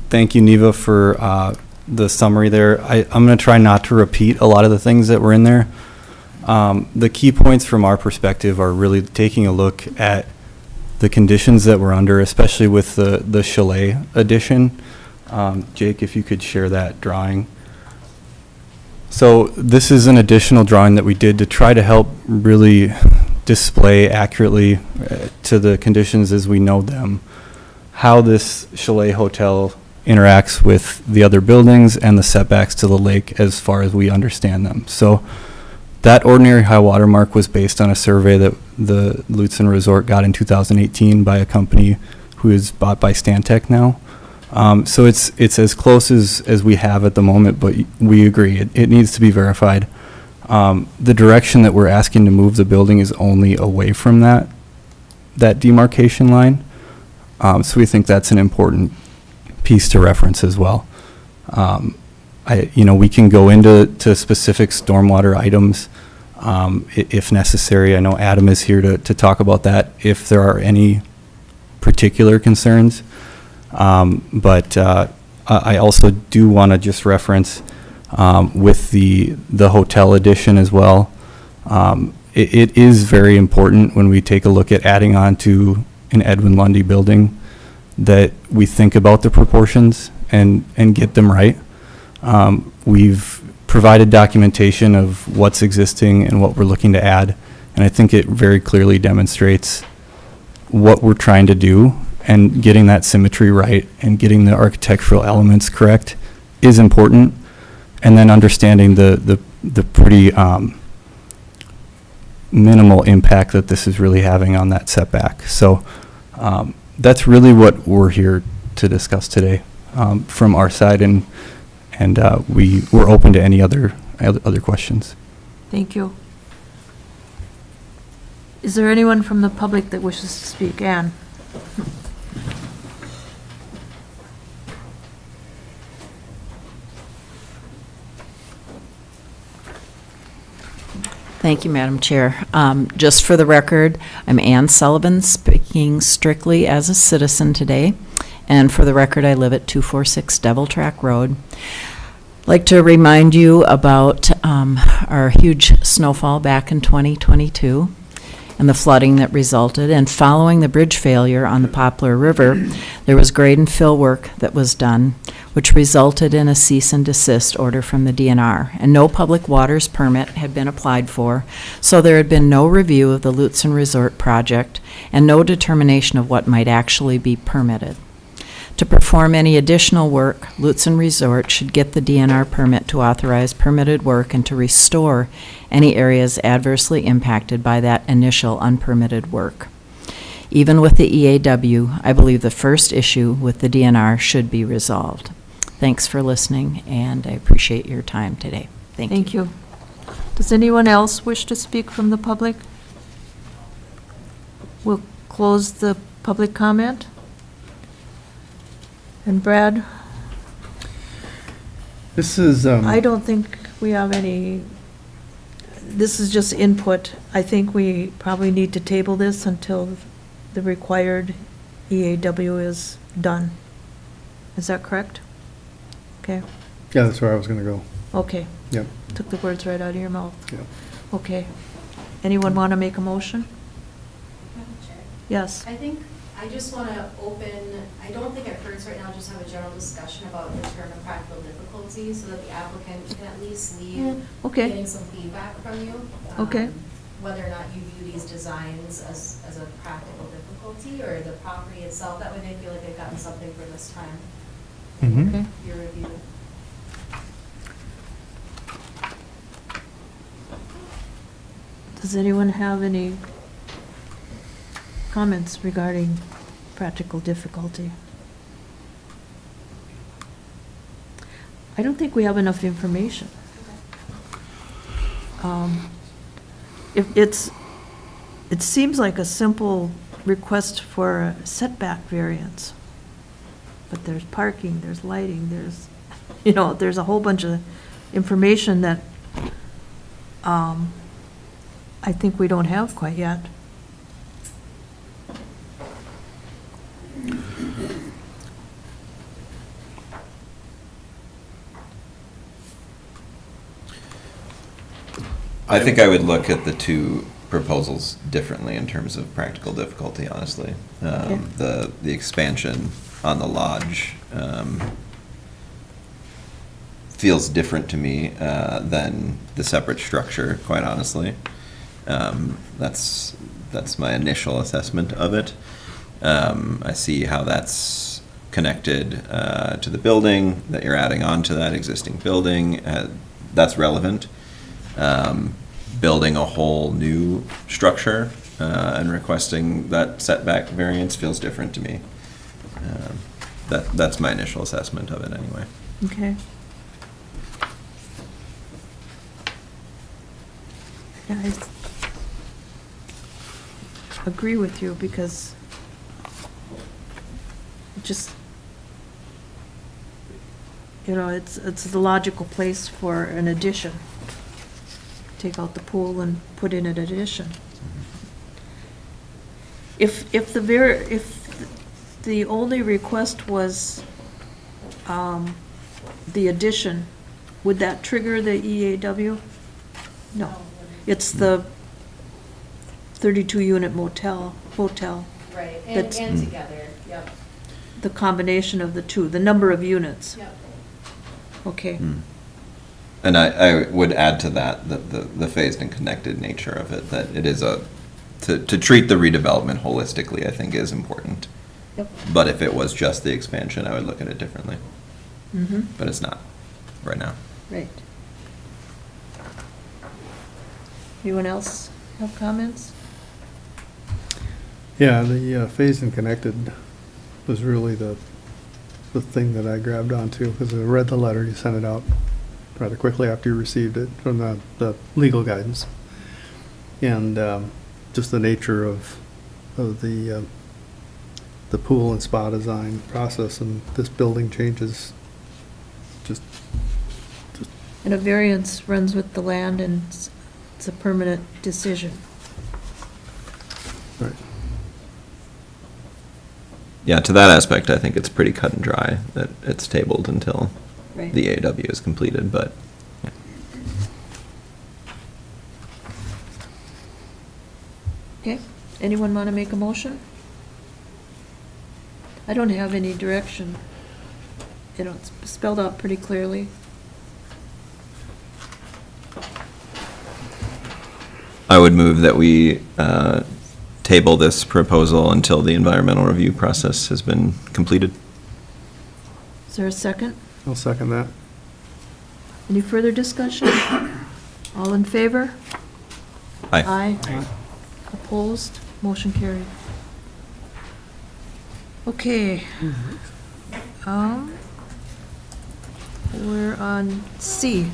Thank you, Neva, for the summary there. I'm going to try not to repeat a lot of the things that were in there. The key points from our perspective are really taking a look at the conditions that we're under, especially with the chalet addition. Jake, if you could share that drawing. So this is an additional drawing that we did to try to help really display accurately to the conditions as we know them, how this chalet hotel interacts with the other buildings and the setbacks to the lake as far as we understand them. So that ordinary high water mark was based on a survey that the Lutsen Resort got in 2018 by a company who is bought by Stantec now. So it's as close as we have at the moment, but we agree it needs to be verified. The direction that we're asking to move the building is only away from that demarcation line. So we think that's an important piece to reference as well. We can go into specific stormwater items if necessary. I know Adam is here to talk about that if there are any particular concerns. But I also do want to just reference with the hotel addition as well. It is very important when we take a look at adding on to an Edwin Lundy building that we think about the proportions and get them right. We've provided documentation of what's existing and what we're looking to add, and I think it very clearly demonstrates what we're trying to do, and getting that symmetry right and getting the architectural elements correct is important. And then understanding the pretty minimal impact that this is really having on that setback. So that's really what we're here to discuss today from our side, and we're open to any other questions. Thank you. Is there anyone from the public that wishes to speak? Ann? Thank you, Madam Chair. Just for the record, I'm Ann Sullivan, speaking strictly as a citizen today. And for the record, I live at 246 Devil Track Road. I'd like to remind you about our huge snowfall back in 2022 and the flooding that resulted. And following the bridge failure on the Poplar River, there was grade and fill work that was done, which resulted in a cease and desist order from the DNR. And no public waters permit had been applied for, so there had been no review of the Lutsen Resort project and no determination of what might actually be permitted. To perform any additional work, Lutsen Resort should get the DNR permit to authorize permitted work and to restore any areas adversely impacted by that initial unpermitted work. Even with the EAW, I believe the first issue with the DNR should be resolved. Thanks for listening, and I appreciate your time today. Thank you. Does anyone else wish to speak from the public? We'll close the public comment. And Brad? This is, I don't think we have any, this is just input. I think we probably need to table this until the required EAW is done. Is that correct? Okay. yeah, that's where I was going to go. Okay. Yep. Took the words right out of your mouth. Yep. Okay. Anyone want to make a motion? Madam Chair? Yes. I just want to open, I don't think it hurts right now, just have a general discussion about the term of practical difficulty so that the applicant can at least leave Okay. getting some feedback from you. Okay. Whether or not you view these designs as a practical difficulty or the property itself, that way they feel like they've gotten something for this time. Mhm. Okay. Your review. Does Does anyone have any comments regarding practical difficulty? I don't think we have enough information. It seems like a simple request for a setback variance, but there's parking, there's lighting, there's, there's a whole bunch of information that I think we don't have quite yet. I think I would look at the two proposals differently in terms of practical difficulty, honestly. Okay. The expansion on the lodge feels different to me than the separate structure, quite honestly. That's my initial assessment of it. I see how that's connected to the building, that you're adding on to that existing building. That's relevant. Building a whole new structure and requesting that setback variance feels different to me. That's my initial assessment of it anyway. Okay. Yeah, I agree with you because it just, it's the logical place for an addition. Take out the pool and put in an addition. If the only request was the addition, would that trigger the EAW? No. It's the 32-unit hotel. Right, That's- and together, yep. The combination of the two, the number of units. Yep. Okay. And I would add to that the phased and connected nature of it, that it is to treat the redevelopment holistically, I think is important. Yep. But if it was just the expansion, I would look at it differently. Mm-hmm. But it's not right now. Right. Anyone else have comments? Yeah, the phased and connected was really the thing that I grabbed onto, because I read the letter, you sent it out rather quickly after you received it from the legal guidance. And just the nature of the pool and spa design process, and this building changes just And a variance runs with the land and it's a permanent decision. right. Yeah, to that aspect, I think it's pretty cut and dry that it's tabled until Right. the AW is completed, but yeah. Okay, anyone want to make a motion? I don't have any direction. It's spelled out pretty clearly. I would move that we table this proposal until the environmental review process has been completed. Is there a second? I'll second that. Any further discussion? All in favor? Aye. Aye. Opposed? Motion carried. Okay. We're on C.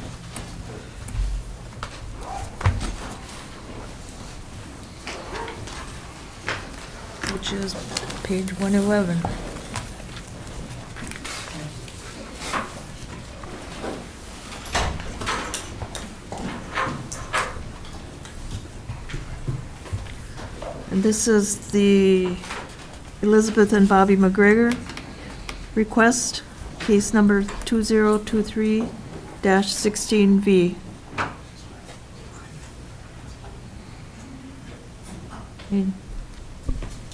Which is page 111. And this is the Elizabeth and Bobby McGregor request, case number 2023-16V.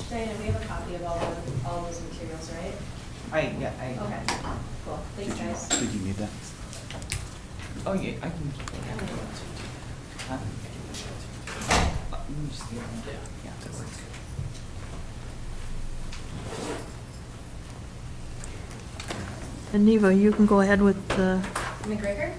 Diana, we have a copy of all those materials, right? Yeah, Okay, cool, thanks, guys. Did you need that? Oh, yeah, I can. Huh? You can just get it. Yeah, that works. And Neva, you can go ahead with the, McGregor?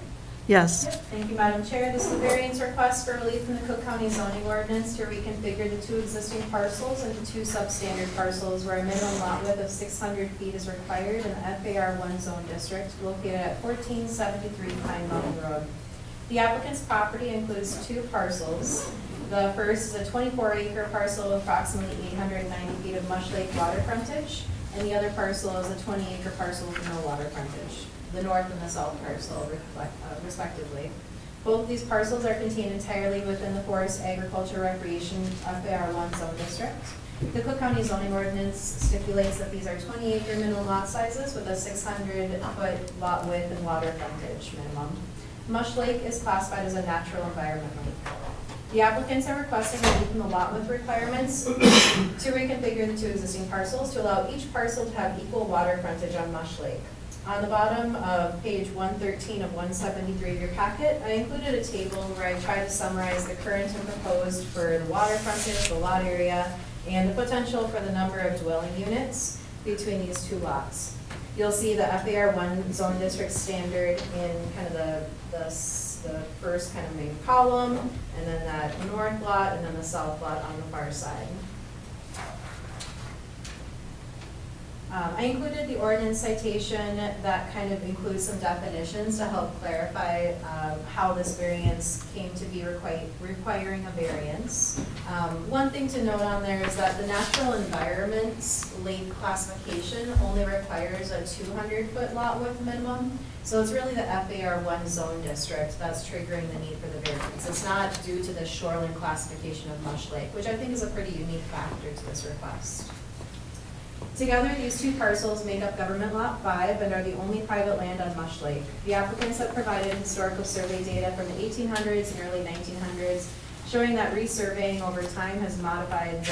Yes. Thank you, Madam Chair. This is a variance request for relief from the Cook County zoning ordinance to reconfigure the 2 existing parcels into 2 substandard parcels where a minimum lot width of 600 feet is required in the FAR1 zone district located at 1473 Pine Mountain Road. The applicant's property includes 2 parcels. The first is a 24-acre parcel with approximately 890 feet of Mush Lake water frontage, and the other parcel is a 20-acre parcel with no water frontage, the north and the south parcel respectively. Both of these parcels are contained entirely within the Forest Agriculture Recreation FAR1 zone district. The Cook County zoning ordinance stipulates that these are 20-acre minimum lot sizes with a 600-foot lot width and water frontage minimum. Mush Lake is classified as a natural environment lake. The applicants are requesting relief from the lot width requirements to reconfigure the 2 existing parcels to allow each parcel to have equal water frontage on Mush Lake. On the bottom of page 113 of 173 of your packet, I included a table where I tried to summarize the current and proposed for the water frontage, the lot area, and the potential for the number of dwelling units between these 2 lots. You'll see the FAR1 zone district standard in kind of the first kind of main column, and then that north lot, and then the south lot on the far side. I included the ordinance citation that kind of includes some definitions to help clarify how this variance came to be requiring a variance. One thing to note on there is that the natural environment lake classification only requires a 200-foot lot width minimum. So it's really the FAR1 zone district that's triggering the need for the variance. It's not due to the Shoreland classification of Mush Lake, which I think is a pretty unique factor to this request. Together, these 2 parcels make up Government Lot 5 and are the only private land on Mush Lake. The applicants have provided historical survey data from the 1800s and early 1900s, showing that resurveying over time has modified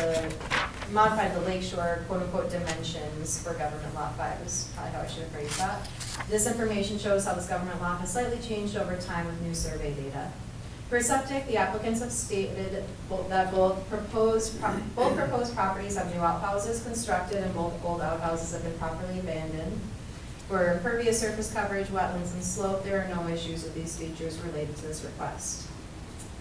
the lakeshore quote-unquote dimensions for Government Lot 5 is probably how I should have phrased that. This information shows how this government lot has slightly changed over time with new survey data. For septic, the applicants have stated that both proposed properties have new outhouses constructed and both old outhouses have been properly abandoned. For impervious surface coverage, wetlands, and slope, there are no issues with these features related to this request.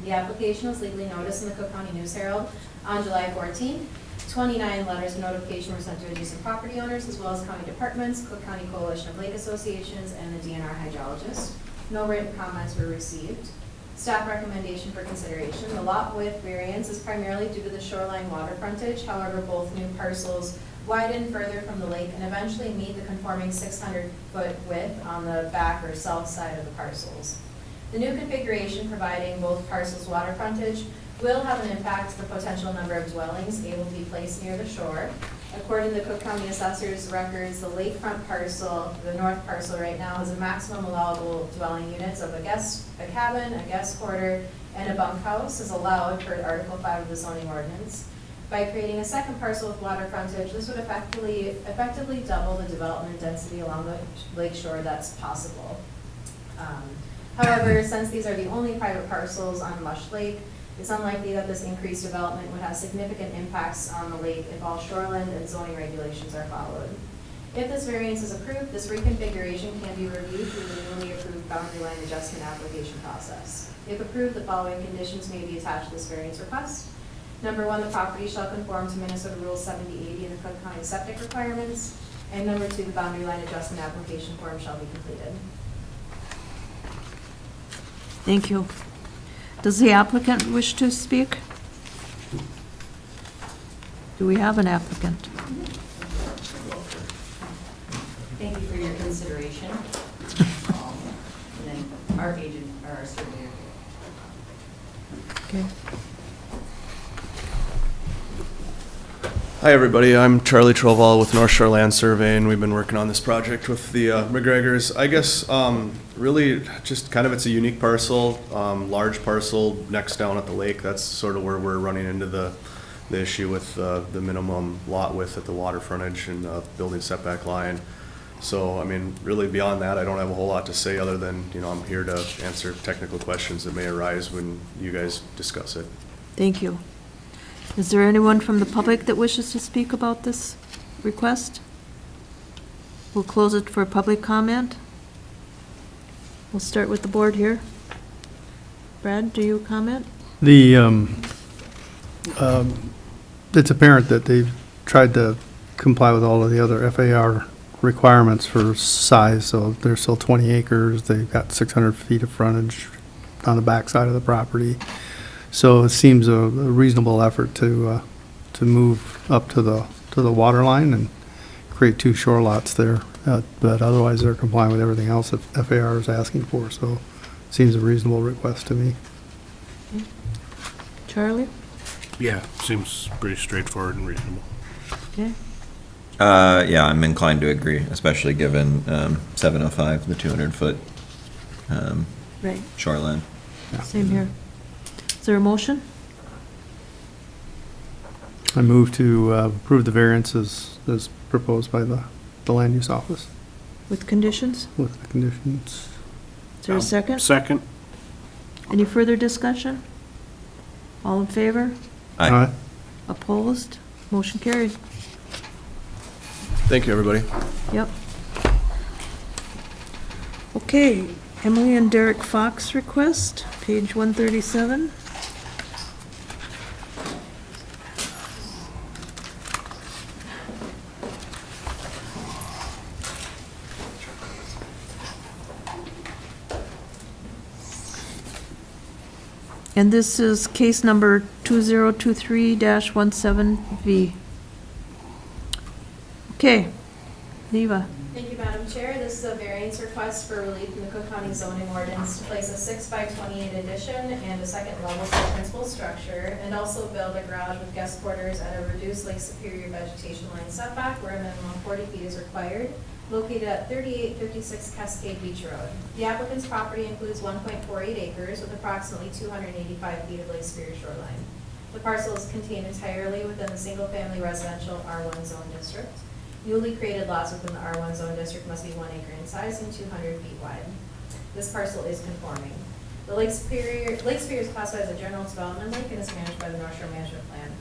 The application was legally noticed in the Cook County News Herald on July 14th. 29 letters of notification were sent to adjacent property owners as well as county departments, Cook County Coalition of Lake Associations, and the DNR hydrologist. No written comments were received. Staff recommendation for consideration. The lot width variance is primarily due to the shoreline water frontage. However, both new parcels widen further from the lake and eventually meet the conforming 600-foot width on the back or south side of the parcels. The new configuration providing both parcels water frontage will have an impact to the potential number of dwellings able to be placed near the shore. According to the Cook County Assessor's records, the lakefront parcel, the north parcel right now, has a maximum allowable dwelling units of a cabin, a guest quarter, and a bunkhouse is allowed per Article 5 of the zoning ordinance. By creating a second parcel with water frontage, this would effectively double the development density along the lake shore that's possible. However, since these are the only private parcels on Mush Lake, it's unlikely that this increased development would have significant impacts on the lake if all shoreland and zoning regulations are followed. If this variance is approved, this reconfiguration can be reviewed through the newly approved boundary line adjustment application process. If approved, the following conditions may be attached to this variance request. Number 1, the property shall conform to Minnesota Rule 7080 and the Cook County septic requirements. And number 2, the boundary line adjustment application form shall be completed. Thank you. Does the applicant wish to speak? Do we have an applicant? Thank you for your consideration. And then our agent, or our surveyor. Okay. Hi, everybody. I'm Charlie Troval with North Shore Land Survey, and we've been working on this project with the McGregors. I guess really just kind of it's a unique parcel, large parcel next down at the lake. That's sort of where we're running into the issue with the minimum lot width at the water frontage and building setback line. So, I mean, really beyond that, I don't have a whole lot to say other than, you know, I'm here to answer technical questions that may arise when you guys discuss it. Thank you. Is there anyone from the public that wishes to speak about this request? We'll close it for public comment. We'll start with the board here. Brad, do you comment? It's apparent that they've tried to comply with all of the other FAR requirements for size, so they're still 20 acres, they've got 600 feet of frontage on the backside of the property. So it seems a reasonable effort to move up to the water line and create 2 shore lots there. But otherwise, they're complying with everything else that FAR is asking for, so it seems a reasonable request to me. Charlie? Yeah, seems pretty straightforward and reasonable. Okay. Yeah, I'm inclined to agree, especially given 705, the 200-foot Right. shoreline. Same here. Is there a motion? I move to approve the variances as proposed by the land use office With conditions? with the conditions. Is there a second? Second? Any further discussion? All in favor? Aye. Opposed? Motion carried. Thank you, everybody. Yep. Okay, Emily and Derek Fox request, page 137. And this is case number 2023-17V. Okay, Neva. Thank you, Madam Chair. This is a variance request for relief from the Cook County zoning ordinance to place a 6x28 addition and a second level for principal structure, and also build a garage with guest quarters at a reduced Lake Superior vegetation line setback where a minimum of 40 feet is required, located at 3856 Cascade Beach Road. The applicant's property includes 1.48 acres with approximately 285 feet of Lake Superior shoreline. The parcel is contained entirely within the single-family residential R1 zone district. Newly created lots within the R1 zone district must be 1 acre in size and 200 feet wide. This parcel is conforming. The Lake Superior is classified as a general development lake and is managed by the North Shore Management Plan.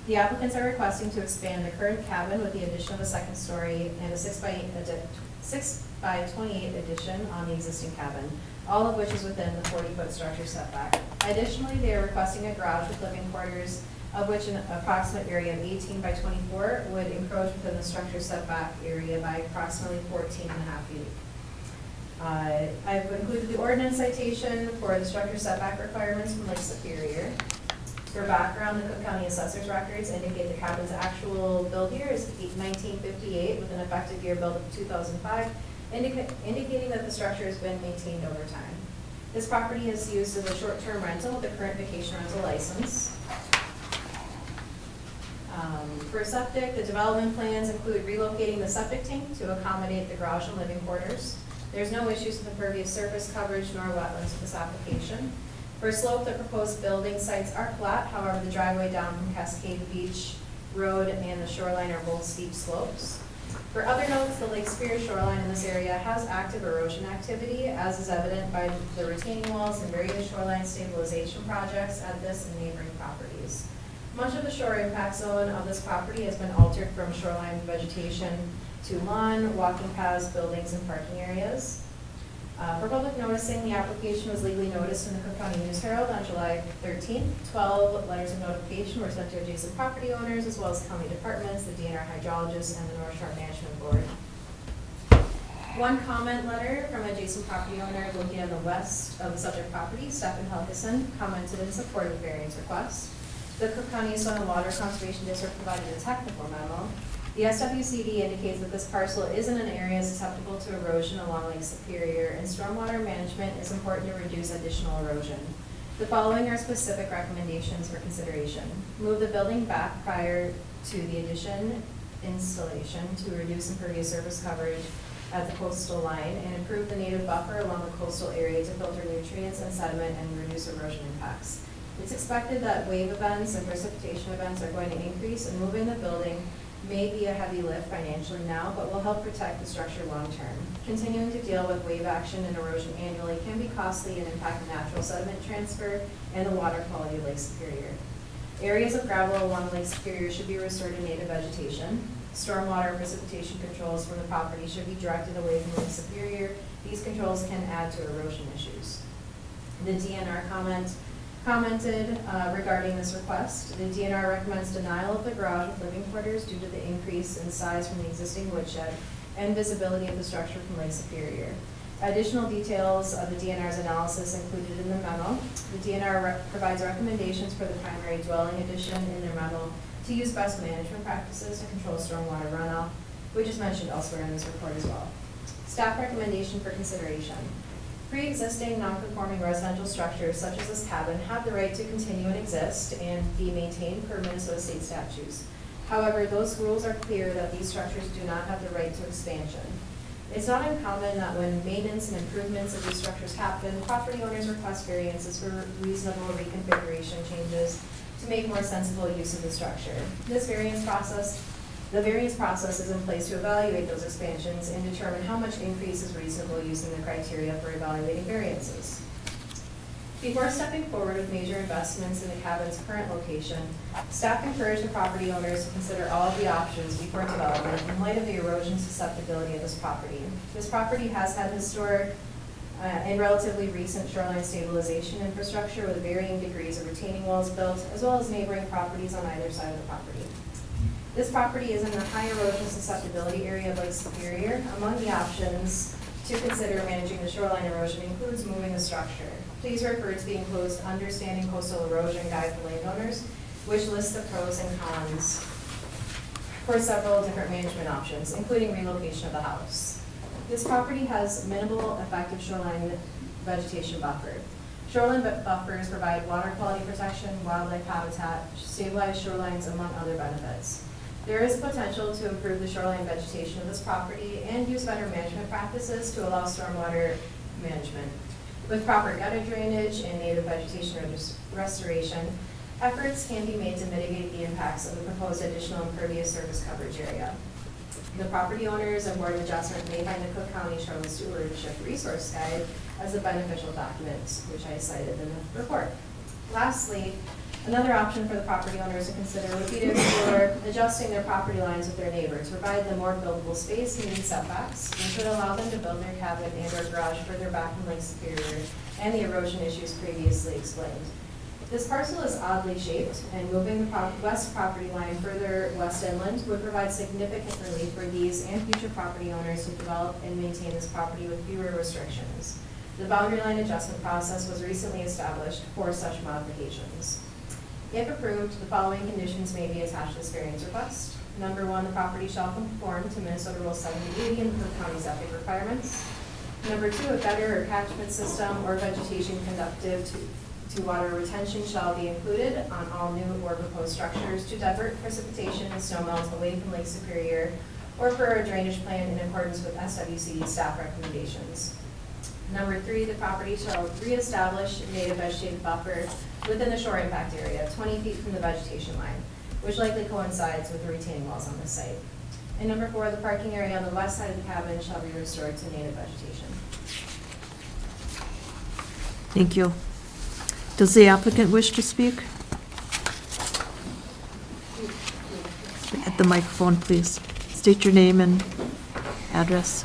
The applicants are requesting to expand the current cabin with the addition of a second story and a 6x28 addition on the existing cabin, all of which is within the 40-foot structure setback. Additionally, they are requesting a garage with living quarters, of which an approximate area of 18 by 24 would encroach within the structure setback area by approximately 14.5 feet. I've included the ordinance citation for the structure setback requirements from Lake Superior. For background, the Cook County Assessor's records indicate the cabin's actual build year is 1958 with an effective year build of 2005, indicating that the structure has been maintained over time. This property is used as a short-term rental with a current vacation rental license. For septic, the development plans include relocating the septic tank to accommodate the garage and living quarters. There's no issues with impervious surface coverage nor wetlands with this application. For slope, the proposed building sites are flat, however, the driveway down from Cascade Beach Road and the shoreline are both steep slopes. For other notes, the Lake Superior shoreline in this area has active erosion activity, as is evident by the retaining walls and various shoreline stabilization projects at this and neighboring properties. Much of the shore impact zone of this property has been altered from shoreline vegetation to lawn, walking paths, buildings, and parking areas. For public noticing, the application was legally noticed in the Cook County News Herald on July 13th. 12 letters of notification were sent to adjacent property owners, as well as county departments, the DNR hydrologist, and the North Shore Management Board. One comment letter from adjacent property owner located on the west of the subject property, Stephen Helgeson, commented in support of the variance request. The Cook County Soil and Water Conservation District provided a technical memo. The SWCD indicates that this parcel is in an area susceptible to erosion along Lake Superior, and stormwater management is important to reduce additional erosion. The following are specific recommendations for consideration. Move the building back prior to the addition installation to reduce impervious surface coverage at the coastal line and improve the native buffer along the coastal area to filter nutrients and sediment and reduce erosion impacts. It's expected that wave events and precipitation events are going to increase, and moving the building may be a heavy lift financially now, but will help protect the structure long term. Continuing to deal with wave action and erosion annually can be costly and impact the natural sediment transfer and the water quality of Lake Superior. Areas of gravel along Lake Superior should be restored to native vegetation. Stormwater and precipitation controls from the property should be directed away from Lake Superior. These controls can add to erosion issues. The DNR commented regarding this request. The DNR recommends denial of the garage with living quarters due to the increase in size from the existing woodshed and visibility of the structure from Lake Superior. Additional details of the DNR's analysis included in the memo. The DNR provides recommendations for the primary dwelling addition in their memo to use best management practices to control stormwater runoff, which is mentioned elsewhere in this report as well. Staff recommendation for consideration. Pre-existing non-conforming residential structures such as this cabin have the right to continue and exist and be maintained per Minnesota state statutes. However, those rules are clear that these structures do not have the right to expansion. It's not uncommon that when maintenance and improvements of these structures happen, property owners request variances for reasonable reconfiguration changes to make more sensible use of the structure. The variance process is in place to evaluate those expansions and determine how much increase is reasonable using the criteria for evaluating variances. Before stepping forward with major investments in the cabin's current location, staff encourage the property owners to consider all of the options before development in light of the erosion susceptibility of this property. This property has had historic and relatively recent shoreline stabilization infrastructure with varying degrees of retaining walls built, as well as neighboring properties on either side of the property. This property is in the high erosion susceptibility area of Lake Superior. Among the options to consider managing the shoreline erosion includes moving the structure. Please refer to the enclosed Understanding Coastal Erosion Guide for Landowners, which lists the pros and cons for several different management options, including relocation of the house. This property has minimal effective shoreline vegetation buffer. Shoreline buffers provide water quality protection, wildlife habitat, stabilized shorelines, among other benefits. There is potential to improve the shoreline vegetation of this property and use better management practices to allow stormwater management. With proper gutter drainage and native vegetation restoration, efforts can be made to mitigate the impacts of the proposed additional impervious surface coverage area. The property owners and Board of Adjustment may find the Cook County Shoreline Stewardship Resource Guide as a beneficial document, which I cited in the report. Lastly, another option for the property owners to consider would be to explore adjusting their property lines with their neighbors, provide them more buildable space meeting setbacks, which would allow them to build their cabin and or garage further back from Lake Superior and the erosion issues previously explained. This parcel is oddly shaped, and moving the west property line further west inland would provide significant relief for these and future property owners to develop and maintain this property with fewer restrictions. The boundary line adjustment process was recently established for such modifications. If approved, the following conditions may be attached to this variance request. Number one, the property shall conform to Minnesota Rule 7080 and the Cook County's epic requirements. Number two, a gutter or catchment system or vegetation conductive to water retention shall be included on all new or proposed structures to divert precipitation and snowmelt away from Lake Superior or for a drainage plan in accordance with SWCD staff recommendations. Number three, the property shall reestablish native vegetative buffer within the shore impact area, 20 feet from the vegetation line, which likely coincides with the retaining walls on this site. And number four, the parking area on the west side of the cabin shall be restored to native vegetation. Thank you. Does the applicant wish to speak? At the microphone, please. State your name and address.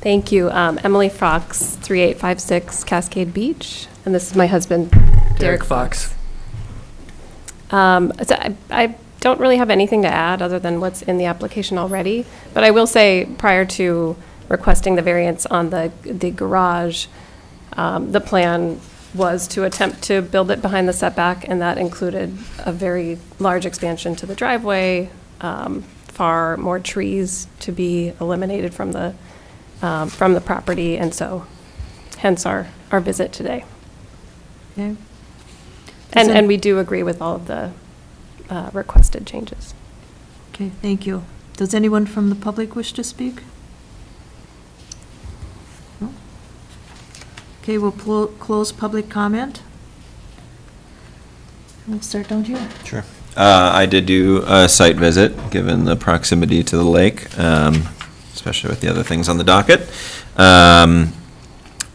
Thank you. Emily Fox, 3856 Cascade Beach, and this is my husband, Derek Fox. I don't really have anything to add other than what's in the application already, but I will say prior to requesting the variance on the garage, the plan was to attempt to build it behind the setback, and that included a very large expansion to the driveway, far more trees to be eliminated from the property, and so hence our visit today. Okay. And we do agree with all of the requested changes. Okay, thank you. Does anyone from the public wish to speak? No? Okay, we'll close public comment. We'll start down here. Sure. I did do a site visit, given the proximity to the lake, especially with the other things on the docket.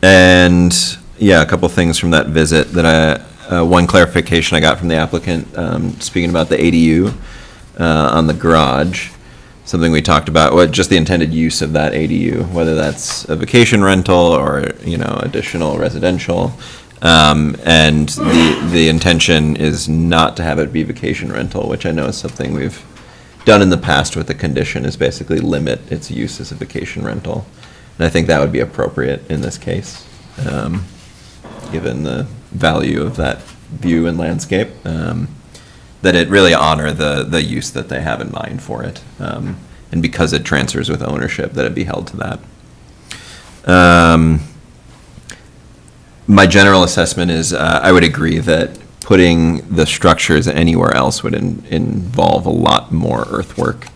And yeah, a couple things from that visit that one clarification I got from the applicant, speaking about the ADU on the garage. Something we talked about, just the intended use of that ADU, whether that's a vacation rental or, additional residential. And the intention is not to have it be vacation rental, which I know is something we've done in the past with the condition, is basically limit its use as a vacation rental. And I think that would be appropriate in this case, given the value of that view and landscape, that it really honor the use that they have in mind for it. And because it transfers with ownership, that it be held to that. My general assessment is I would agree that putting the structures anywhere else would involve a lot more earthwork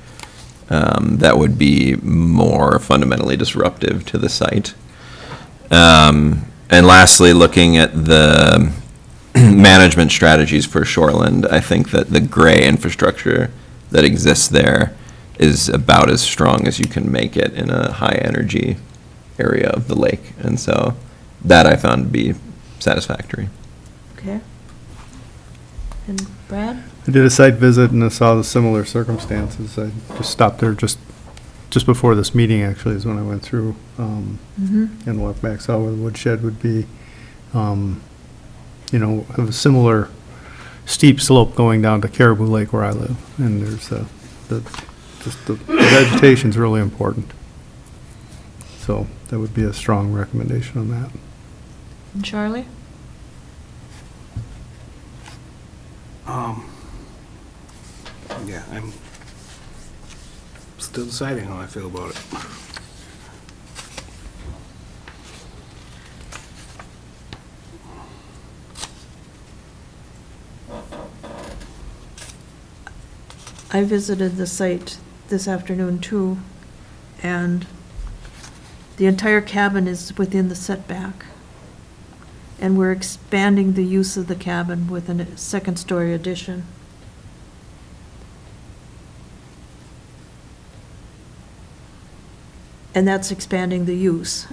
that would be more fundamentally disruptive to the site. And lastly, looking at the management strategies for Shoreland, I think that the gray infrastructure that exists there is about as strong as you can make it in a high energy area of the lake. And so that I found to be satisfactory. Okay. And Brad? I did a site visit and I saw the similar circumstances. I just stopped there just before this meeting, actually, is when I went through and walked back, saw where the woodshed would be. Have a similar steep slope going down to Caribou Lake where I live, and there's the vegetation's really important. So that would be a strong recommendation on that. And Charlie? Yeah, I'm still deciding how I feel about it. I visited the site this afternoon too, and the entire cabin is within the setback. And we're expanding the use of the cabin with a second-story addition. And that's expanding the use.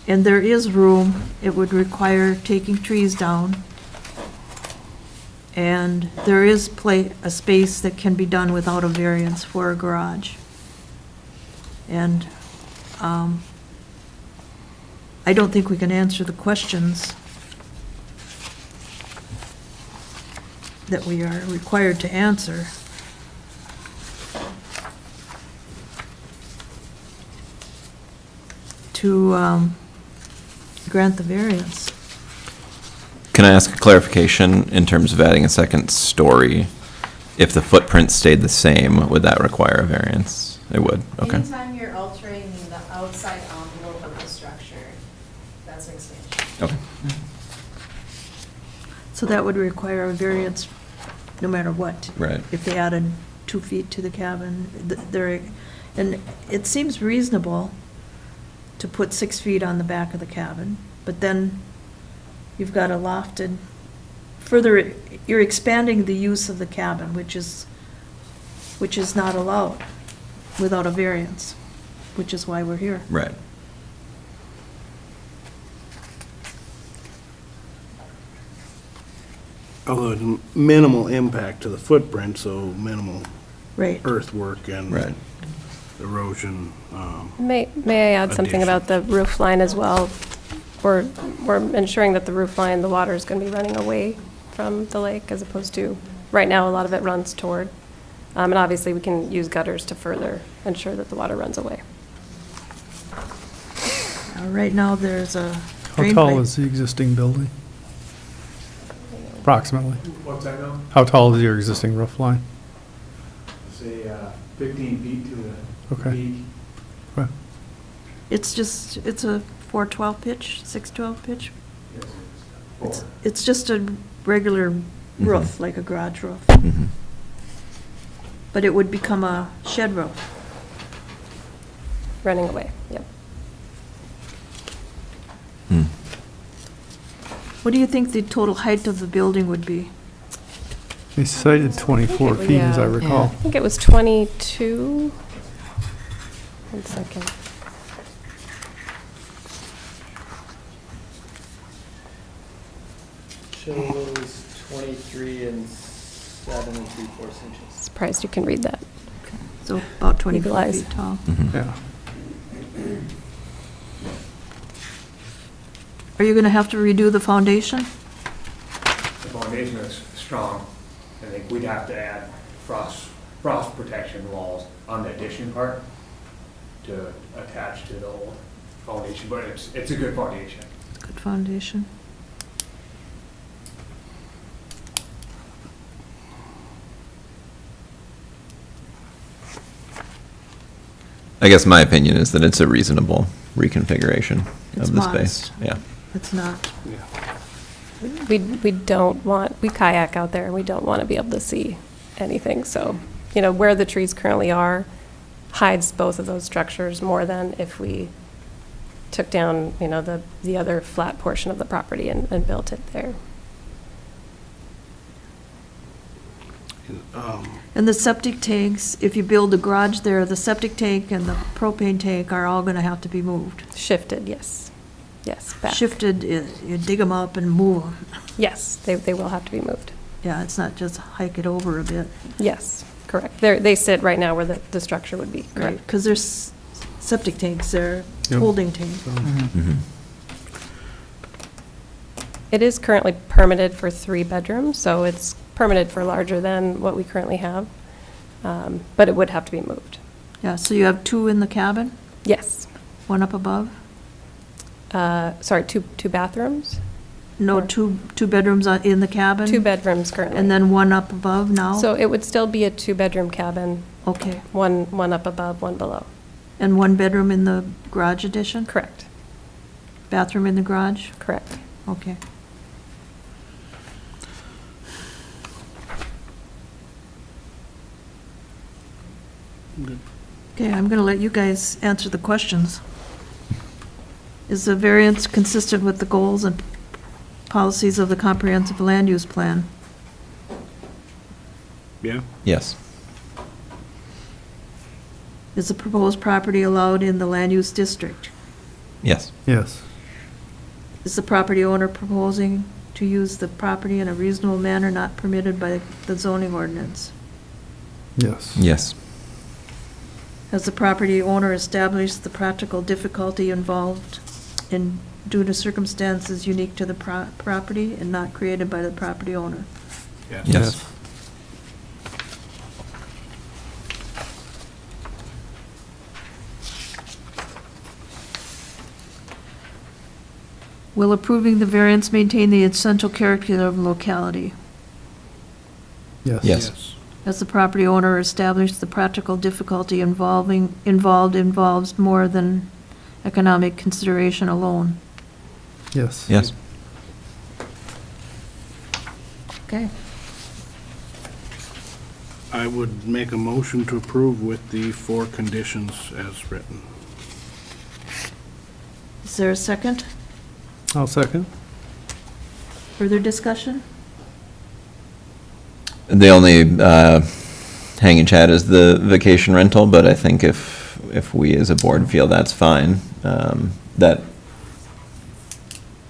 And there is room. It would require taking trees down. And there is a space that can be done without a variance for a garage. And I don't think we can answer the questions that we are required to answer. To grant the variance. Can I ask a clarification in terms of adding a second story? If the footprint stayed the same, would that require a variance? It would, okay. Anytime you're altering the outside envelope of the structure, that's an expansion. Okay. So that would require a variance no matter what. Right. If they added 2 feet to the cabin. And it seems reasonable to put 6 feet on the back of the cabin, but then you've got a lofted, further, you're expanding the use of the cabin, which is not allowed without a variance, which is why we're here. Right. Although minimal impact to the footprint, so minimal Right. earthwork and Right. erosion. May I add something about the roof line as well? We're ensuring that the roof line, the water is going to be running away from the lake as opposed to, right now, a lot of it runs toward. And obviously, we can use gutters to further ensure that the water runs away. Right now, there's a How drain tall pipe. is the existing building? Approximately. What's that now? How tall is your existing roof line? Say 15 feet to the Okay. peak. Okay. It's a 412 pitch, 612 pitch? Yes, It's just a regular roof, like a garage roof. Mhm. But it would become a shed roof. Running away, yep. Hmm. What do you think the total height of the building would be? They cited 24 feet, as I recall. I think it was 22. 1 second. shows 23 and 7 3/4 inches. Surprised you can read that. So about 24 Eagle eyes. feet tall. Yeah. Are you going to have to redo the foundation? The foundation is strong. I think we'd have to add frost protection walls on the addition part to attach to the old foundation, but it's a good foundation. Good foundation. I guess my opinion is that it's a reasonable reconfiguration It's of the modest. space. Yeah. It's not. We don't want, we kayak out there and we don't want to be able to see anything. So, where the trees currently are hides both of those structures more than if we took down, the other flat portion of the property and built it there. And the septic tanks, if you build a garage there, the septic tank and the propane tank are all going to have to be moved. Shifted, yes. Yes, back. Shifted, you dig them up and move them. Yes, they will have to be moved. Yeah, it's not just hike it over a bit. Yes, correct. They sit right now where the structure would be, Right, correct? because there's septic tanks there, Yep. holding tanks. Mm-hmm. It is currently permitted for 3 bedrooms, so it's permitted for larger than what we currently have, but it would have to be moved. Yeah, so you have 2 in the cabin? Yes. One up above? Sorry, two bathrooms? No, Or- two bedrooms in the cabin? 2 bedrooms currently. And then one up above now? So it would still be a 2-bedroom cabin. Okay. One up above, one below. And 1 bedroom in the garage addition? Correct. Bathroom in the garage? Correct. Okay. Okay, I'm going to let you guys answer the questions. Is the variance consistent with the goals and policies of the comprehensive land use plan? Yeah. Yes. Is the proposed property allowed in the land use district? Yes. Yes. Is the property owner proposing to use the property in a reasonable manner not permitted by the zoning ordinance? Yes. Yes. Has the property owner established the practical difficulty involved in due to circumstances unique to the property and not created by the property owner? Yes. Yes. Will approving the variance maintain the essential character of the locality? Yes. Yes. Has the property owner established the practical difficulty involves more than economic consideration alone? Yes. Yes. Okay. I would make a motion to approve with the 4 conditions as written. Is there a second? I'll second. Further discussion? The only hanging chat is the vacation rental, but I think if we as a board feel that's fine, that,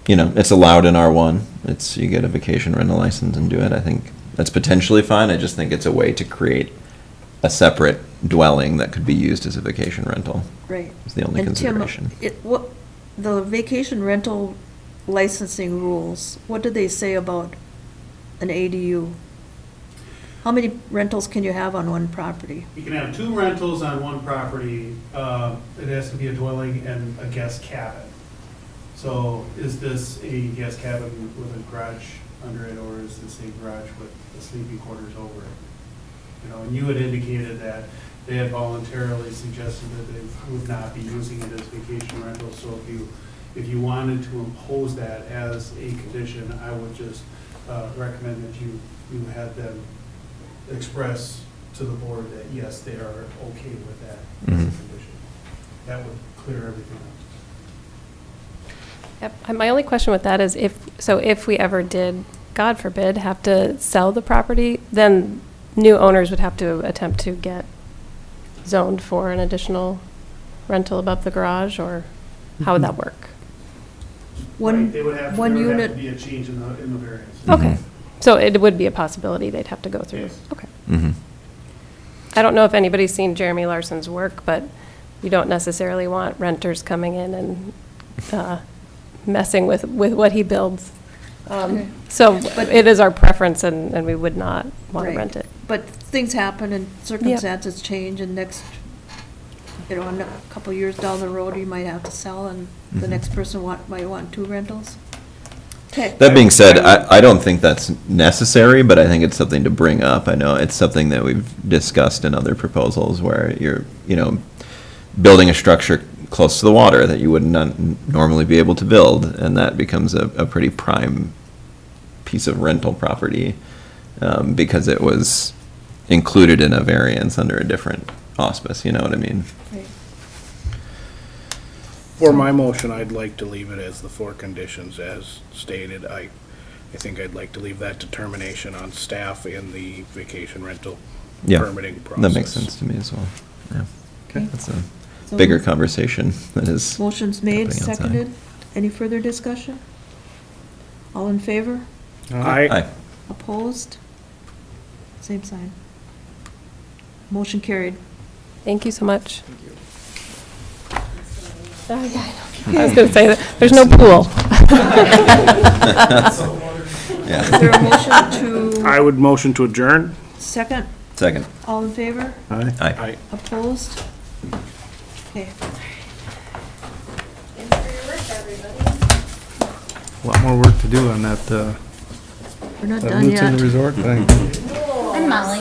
it's allowed in R1, you get a vacation rental license and do it, I think that's potentially fine. I just think it's a way to create a separate dwelling that could be used as a vacation rental. Right. Is the only And Tim, consideration. the vacation rental licensing rules, what do they say about an ADU? How many rentals can you have on one property? You can have 2 rentals on one property. It has to be a dwelling and a guest cabin. So is this a guest cabin with a garage under it, or is this a garage with the sleeping quarters over it? And you had indicated that they had voluntarily suggested that they would not be using it as vacation rental. So if you wanted to impose that as a condition, I would just recommend that you had them express to the board that, yes, they are okay with that as a condition. That would clear everything up. Yep. My only question with that is if we ever did, God forbid, have to sell the property, then new owners would have to attempt to get zoned for an additional rental above the garage, or how would that work? One, They would have, one there would have unit. to be a change in the variance. Okay, so it would be a possibility they'd have to go through. Okay. Mhm. I don't know if anybody's seen Jeremy Larson's work, but you don't necessarily want renters coming in and messing with what he builds. Okay. So it is our preference, and we would not want to Right. rent it. But things happen and circumstances change, and next, in a couple years down the road, you might have to sell, and the Mhm. next person might want 2 rentals. Okay. That being said, I don't think that's necessary, but I think it's something to bring up. I know it's something that we've discussed in other proposals where you're, building a structure close to the water that you would not normally be able to build, and that becomes a pretty prime piece of rental property because it was included in a variance under a different auspice, you know what I mean? Right. For my motion, I'd like to leave it as the 4 conditions as stated. I think I'd like to leave that determination on staff in the vacation rental Yeah, permitting process. that makes sense to me as well. Yeah. Okay. That's a So- bigger conversation that is. Motion's made, happening outside. seconded. Any further discussion? All in favor? Aye. Opposed? Same sign. Motion carried. Thank you so much. Oh, yeah, I know. I was going to say that, there's no pool. Is there a motion to, I would motion to adjourn. second? Second. All in favor? Aye. Aye. Opposed? Okay. Thanks for your work, everybody. A lot more work to do on that, We're not that done yet. Lutsen Resort thing. And Molly.